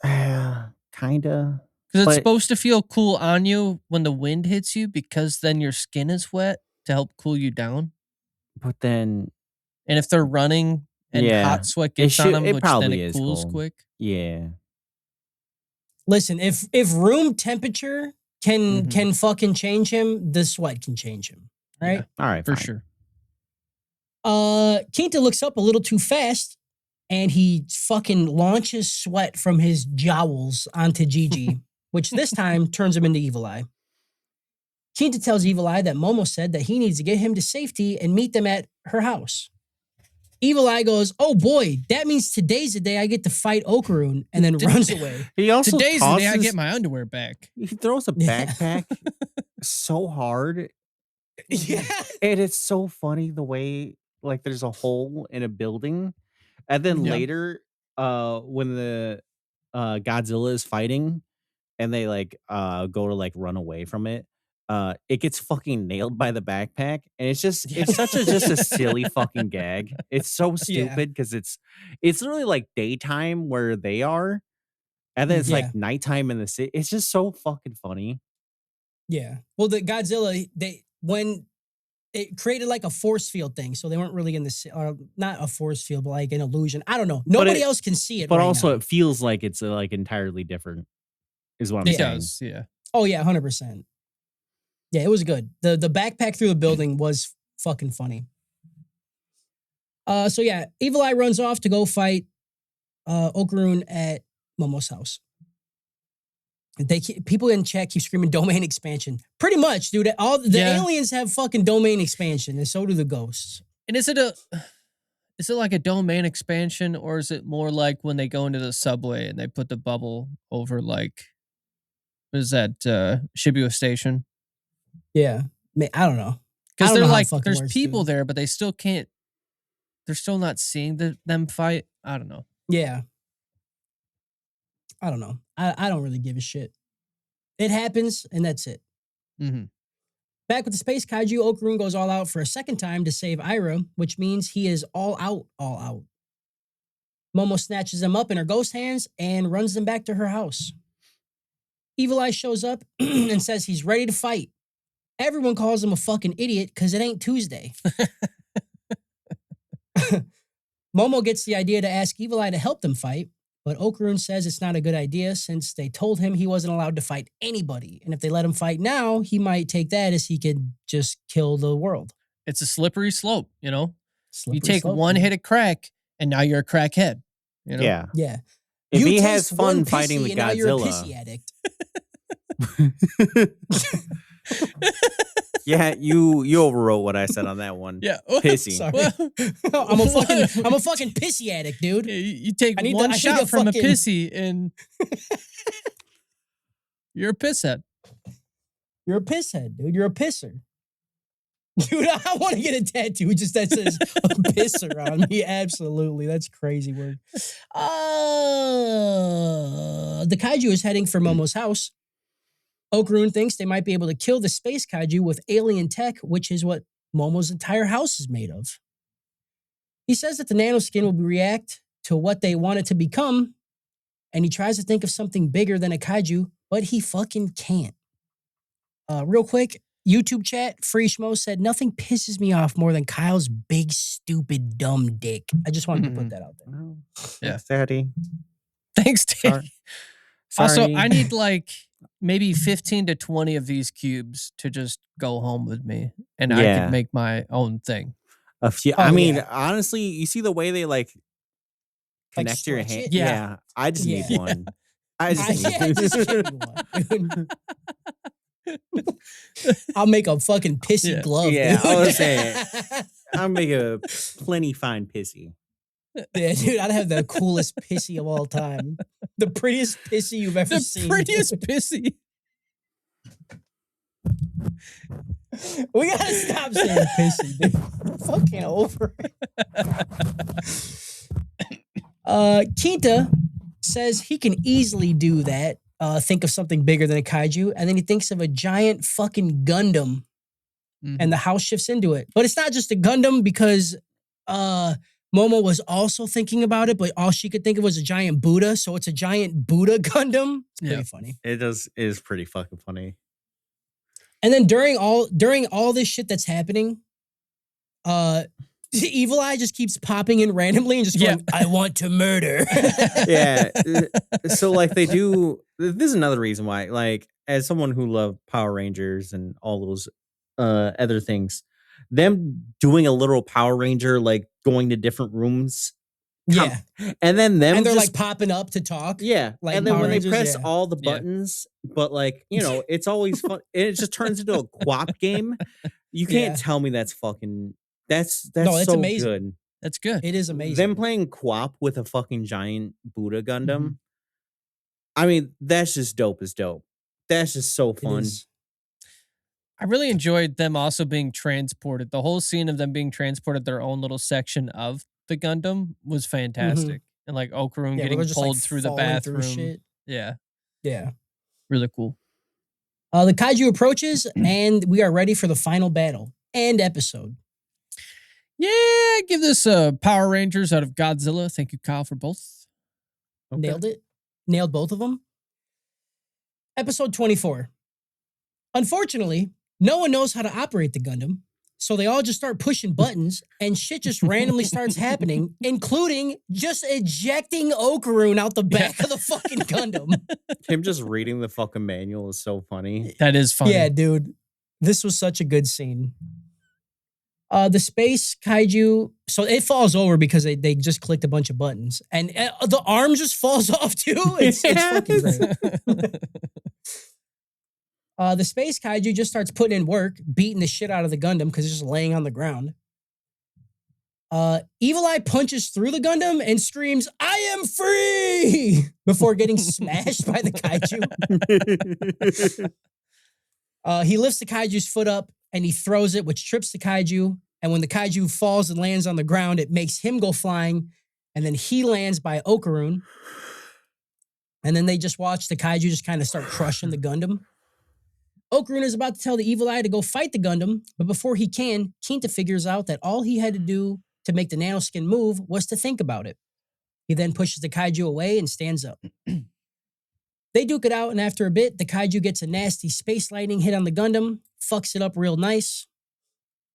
Kinda. Because it's supposed to feel cool on you when the wind hits you, because then your skin is wet to help cool you down. But then... And if they're running and hot sweat gets on them, which then it cools cold. Quick. Yeah. Listen, if room temperature can fucking change him, the sweat can change him. Right? Yeah. All right, for fine. Sure. Quinta looks up a little too fast and he fucking launches sweat from his jowls onto Gigi, which this time turns him into Evil Eye. Quinta tells Evil Eye that Momo said that he needs to get him to safety and meet them at her house. Evil Eye goes, oh boy, that means today's the day I get to fight Okaroon, and then runs away. He also today's the day I get my underwear back. He throws a backpack so hard. Yeah. And it's so funny the way, like, there's a hole in a building. And then later, when the Godzilla is fighting and they, like, go to, like, run away from it, it gets fucking nailed by the backpack, and it's just it's such a just a silly fucking gag. It's so stupid because it's literally like daytime where they are, and then it's like nighttime in the city. It's just so fucking funny. Yeah. Well, the Godzilla, when it created like a force field thing, so they weren't really in the not a force field, but like an illusion. I don't know. Nobody else can see it. But right also, now. it feels like it's like entirely different. Is what I'm saying. It does, yeah. Oh yeah, 100%. Yeah, it was good. The backpack through the building was fucking funny. So yeah, Evil Eye runs off to go fight Okaroon at Momo's house. People in chat keep screaming domain expansion. Pretty much, dude. All the aliens have fucking domain expansion, and so do the ghosts. And is it like a domain expansion, or is it more like when they go into the subway and they put the bubble over, like, what is that, Shibuya Station? Yeah. I don't know. Because they're like, there's people there, but they still can't, they're still not seeing them fight. I don't know. Yeah. I don't know. I don't really give a shit. It happens, and that's it. Mm-hmm. Back with the space kaiju, Okaroon goes all out for a second time to save Iroh, which means he is all out. Momo snatches them up in her ghost hands and runs them back to her house. Evil Eye shows up and says he's ready to fight. Everyone calls him a fucking idiot because it ain't Tuesday. Momo gets the idea to ask Evil Eye to help them fight, but Okaroon says it's not a good idea since they told him he wasn't allowed to fight anybody. And if they let him fight now, he might take that as he could just kill the world. It's a slippery slope, you know? You take one hit of crack, and now you're a crackhead. You know? Yeah. Yeah. If he has fun fighting the Godzilla. Now you're a pissy addict. Yeah, you overwrote what I said on that one. Yeah, pissy. Sorry. I'm a fucking pissy addict, dude. You take one shot from a pissy, and you're a pisshead. You're a pisshead, dude. You're a pisser. Dude, I want to get a tattoo just that says pisser on me. Absolutely. That's crazy word. The kaiju is heading for Momo's house. Okarun thinks they might be able to kill the space kaiju with alien tech, which is what Momo's entire house is made of. He says that the nanoskin will react to what they want it to become, and he tries to think of something bigger than a kaiju, but he fucking can't. Real quick, YouTube chat, Free Schmo said, nothing pisses me off more than Kyle's big, stupid, dumb dick. I just wanted to put that out there. Oh, Yeah. thanks, Daddy. Thanks, Daddy. Also, Sorry. I need like maybe 15 to 20 of these cubes to just go home with me, and I Yeah. could make my own thing. A few. Oh, I mean, yeah. honestly, you see the way they like Like connect your stretch hand. it? Yeah. I just need Yeah. one. I just Yeah, need just give me one, dude. I'll make a fucking pissy Yeah. glove. Yeah, dude. I was saying. I'll make a plenty fine pissy. Yeah, dude, I'd have the coolest pissy of all time. The prettiest pissy you've ever The seen. prettiest dude. pissy. We gotta stop saying pissy, dude. I'm fucking over it. Quinta says he can easily do that. Think of something bigger than a kaiju, and then he thinks of a giant fucking Gundam, and the house shifts into it. But it's not just a Gundam because Momo was also thinking about it, but all she could think of was a giant Buddha, so it's a giant Buddha Gundam. It's pretty Yeah. funny. It is pretty fucking funny. And then during all this shit that's happening, Evil Eye just keeps popping in randomly and just going, I want to murder. Yeah. So like they do. This is another reason why, like, as someone who loved Power Rangers and all those other things, them doing a little Power Ranger, like going to different rooms. Yeah. And then them And they're just like popping up to talk. yeah. like And then Power when Rangers, they press yeah. all the Yeah. buttons, but like, you know, it's always fun. It just turns into a quap game. You can't Yeah. tell me that's fucking that's No, it's so amazing. good. That's good. It is amazing. Them playing quap with a fucking giant Buddha Gundam. Mm-hmm. I mean, that's just dope as dope. That's just so It fun. is. I really enjoyed them also being transported. The whole scene of them being transported their own little section of the Gundam was fantastic. And like Okarun Yeah, getting we're just pulled like through the falling bathroom. shit. Yeah, Yeah. really cool. The kaiju approaches, and we are ready for the final battle and episode. Yeah, give this Power Rangers out of Godzilla. Thank you, Kyle, for both. Okay. Nailed it. Nailed both of them. Episode 24. Unfortunately, no one knows how to operate the Gundam, so they all just start pushing buttons, and shit just randomly starts happening, including just ejecting Okarun out the back of the fucking Gundam. Him just reading the fucking manual is so funny. That is funny. Yeah, dude. This was such a good scene. The space kaiju, so it falls over because they just clicked a bunch of buttons, and the arm just falls off too. It's fucking great. The space kaiju just starts putting in work, beating the shit out of the Gundam because it's just laying on the ground. Evil Eye punches through the Gundam and screams, "I am free!" before getting smashed by the kaiju. He lifts the kaiju's foot up and he throws it, which trips the kaiju. And when the kaiju falls and lands on the ground, it makes him go flying. And then he lands by Okarun. And then they just watch the kaiju just kind of start crushing the Gundam. Okarun is about to tell the Evil Eye to go fight the Gundam, but before he can, Quinta figures out that all he had to do to make the nanoskin move was to think about it. He then pushes the kaiju away and stands up. They duke it out, and after a bit, the kaiju gets a nasty space lightning hit on the Gundam, fucks it up real nice.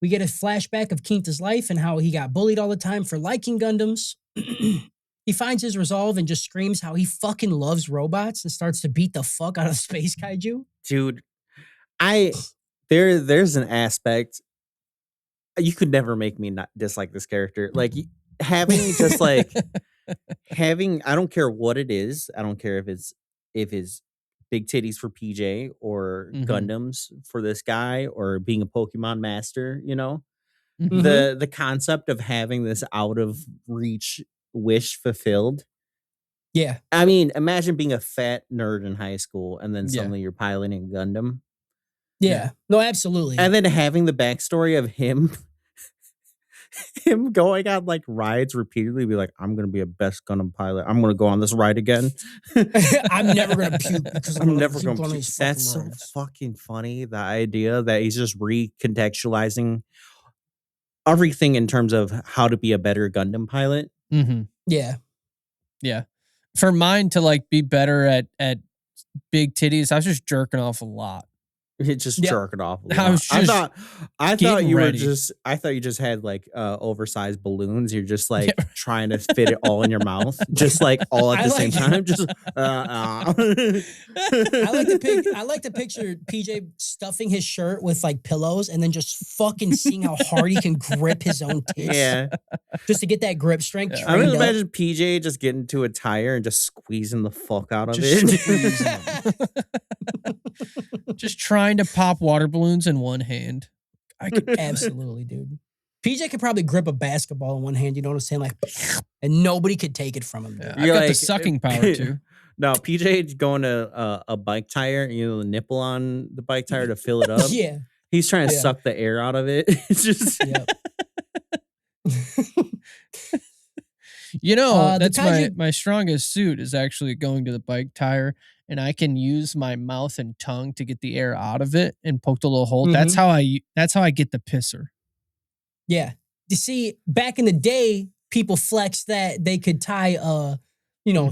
We get a flashback of Quinta's life and how he got bullied all the time for liking Gundams. He finds his resolve and just screams how he fucking loves robots and starts to beat the fuck out of space kaiju. Dude, there's an aspect you could never make me not dislike this character. Like having just like having, I don't care what it is. I don't care if it's big titties for PJ or Gundams for this guy or being a Pokemon master, you know? The concept of having this out of reach wish fulfilled. Yeah. I mean, imagine being a fat nerd in high school and then suddenly you're piloting a Gundam. Yeah. No, absolutely. And then having the backstory of him going on like rides repeatedly, be like, I'm gonna be a best Gundam pilot. I'm gonna go on this ride again. I'm never gonna puke because I'm never keep gonna going on puke. these fucking That's so rides. fucking funny. The idea that he's just recontextualizing everything in terms of how to be a better Gundam pilot. Mm-hmm. Yeah. Yeah. For mine to like be better at big titties, I was just jerking off a lot. It's just Yep. jerking off. I was just I thought getting you ready. were just. I thought you just had like oversized balloons. You're just like trying to fit it all in your mouth, just like all at the same time. Just. I like to picture PJ stuffing his shirt with like pillows and then just fucking seeing how hard he can grip his own tits. Yeah. Just to get that grip strength. Yeah. I would trained up. imagine PJ just getting to a tire and just squeezing the fuck out of Just it. just trying to pop water balloons in one hand. I could Absolutely, dude. PJ could probably grip a basketball in one hand, you know what I'm saying? Like, and nobody could take it from him. Dude. Yeah, I got the sucking power too. No, PJ going to a bike tire, the nipple on the bike tire to fill it up. Yeah. He's trying to Yeah. suck the air out of it. It's just Yep. That's kaiju- my strongest suit is actually going to the bike tire, and I can use my mouth and tongue to get the air out of it and poke the little hole. That's how I get the pisser. Yeah. You see, back in the day, people flexed that they could tie a,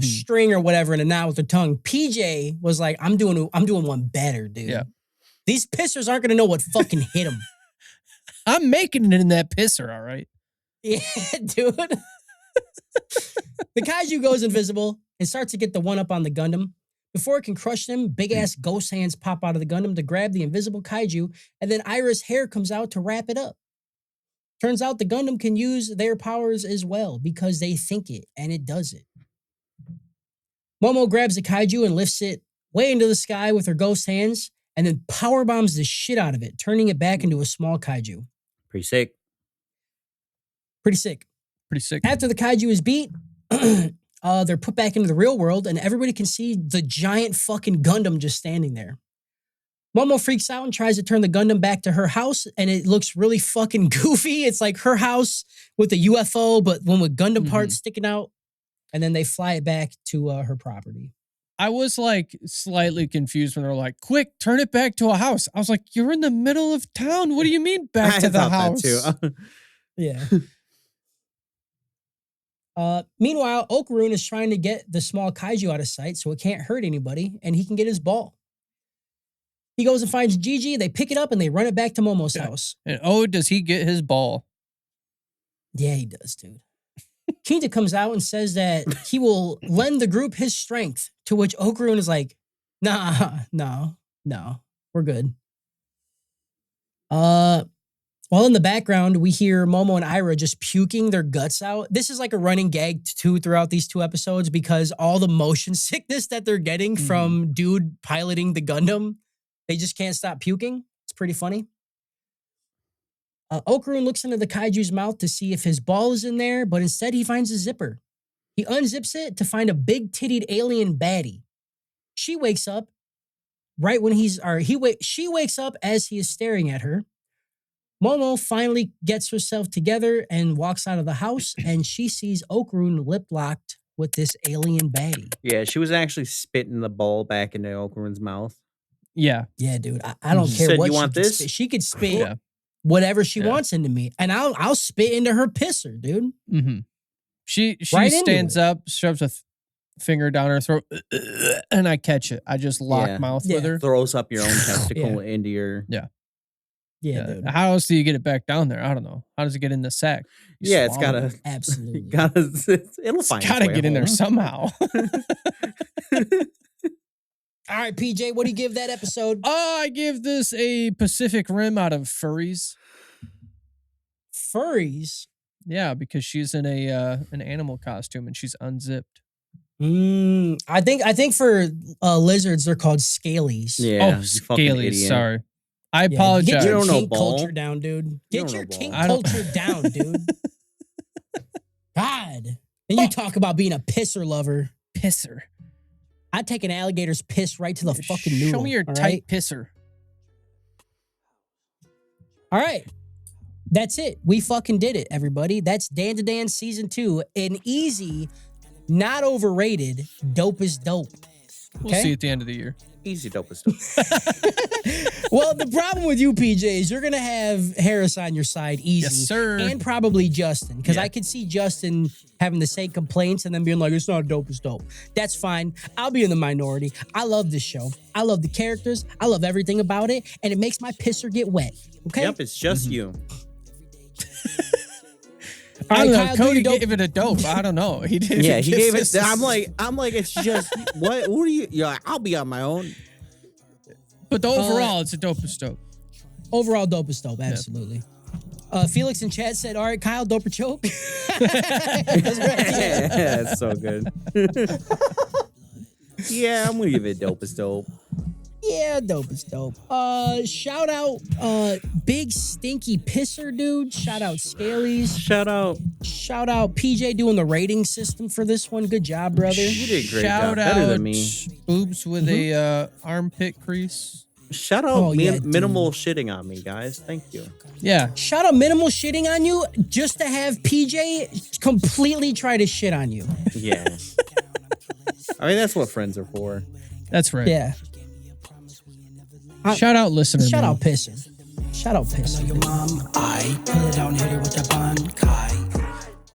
string or whatever in a knot with their tongue. PJ was like, I'm doing one better, dude. Yeah. These pissers aren't gonna know what fucking hit them. I'm making it in that pisser, all right. Yeah, dude. The kaiju goes invisible and starts to get the one up on the Gundam. Before it can crush them, big ass ghost hands pop out of the Gundam to grab the invisible kaiju, and then Ira's hair comes out to wrap it up. Turns out the Gundam can use their powers as well because they think it, and it does it. Momo grabs the kaiju and lifts it way into the sky with her ghost hands, and then power bombs the shit out of it, turning it back into a small kaiju. pretty sick. Pretty sick. Pretty sick. After the kaiju is beat, they're put back into the real world, and everybody can see the giant fucking Gundam just standing there. Momo freaks out and tries to turn the Gundam back to her house, and it looks really fucking goofy. It's like her house with a UFO, but one with Gundam parts sticking out, and then they fly it back to her property. I was like slightly confused when they were like, quick, turn it back to a house. I was like, you're in the middle of town. What do you mean back to the thought house? that too. Yeah. Meanwhile, Okarun is trying to get the small kaiju out of sight so it can't hurt anybody, and he can get his ball. He goes and finds Gigi, they pick it up, and they run it back to Momo's house. And does he get his ball? Yeah, he does, dude. Kinta comes out and says that he will lend the group his strength, to which Okarun is like, no, we're good. While in the background, we hear Momo and Ira just puking their guts out. This is like a running gag too throughout these two episodes because all the motion sickness that they're getting from dude piloting the Gundam, they just can't stop puking. It's pretty funny. Okarun looks into the kaiju's mouth to see if his ball is in there, but instead he finds a zipper. He unzips it to find a big-tittied alien baddie. She wakes up right when she wakes up as he is staring at her. Momo finally gets herself together and walks out of the house, and she sees Okarun lip-locked with this alien baddie. Yeah, she was actually spitting the ball back into Okarun's mouth. Yeah. Yeah, dude. I don't She care said, what "You want she could this?" spit. She could spit whatever she wants into me, and I'll spit into her pisser, dude. Mm-hmm. She Right into stands it. up, shoves a finger down her throat, and I catch it. I just lock mouth with her. Throws up your own testicle into your... Yeah, dude. How else do you get it back down there? I don't know. How does it get in the sack? You Yeah, it's swallow gotta... it. Absolutely. It'll find Gotta its way get in there home. somehow. All right, PJ, what do you give that episode? I give this a Pacific Rim out of furries. Furries? Yeah, because she's in an animal costume and she's unzipped. I think for lizards they're called scalies. Yeah, oh, you fucking scaly. idiot. Sorry. I Yeah, apologize. Get You your don't know kink ball. culture down, dude. Get don't your know kink ball. I don't- culture down, dude. God. And you talk about being a pisser lover. Pisser. I'd take an alligator's piss right to the fucking noodle. Show me your all tight right? pisser. All right. That's it. We fucking did it, everybody. That's Dandadan Season 2. An easy, not overrated, dope is dope. We'll see at the end of the year. Easy dopest dope. Well, the problem with you, PJ, is you're going to have Harris on your side easy. Yes, sir. And probably Justin, because Yeah. I could see Justin having the same complaints and then being like, it's not dope as dope. That's fine. I'll be in the minority. I love this show. I love the characters. I love everything about it. And it makes my pisser get wet. Okay? Yep, it's just you. All I right, don't know. Kyle, do Cody your dope. gave it a dope. I don't know. He did. Yeah, he gave it. this- I'm like, it's just what? Who are you? Yeah, I'll be on my own. But the overall, it's a dope as dope. Overall, dope is dope. Absolutely. Felix in chat said, all right, Kyle, dope or choke? That's right. Yeah, it's so good. Yeah, I'm gonna give it dopest dope. Yeah, dope is dope. Shout out Big Stinky Pisser Dude. Shout out Scalies. Shout out. Shout out PJ doing the rating system for this one. Good job, brother. You did a great Shout job. Better out than me. boobs with a armpit crease. Shout out Oh, yeah, minimal shitting on me, guys. Thank you. Yeah. Shout out Minimal shitting on you just to have PJ completely try to shit on you. Yeah. I mean, that's what friends are for. That's right. Yeah. Shout out listener. Shout man. out Pisser. Shout out Pisser. Your mom, I pull it down, hit her with a bankai.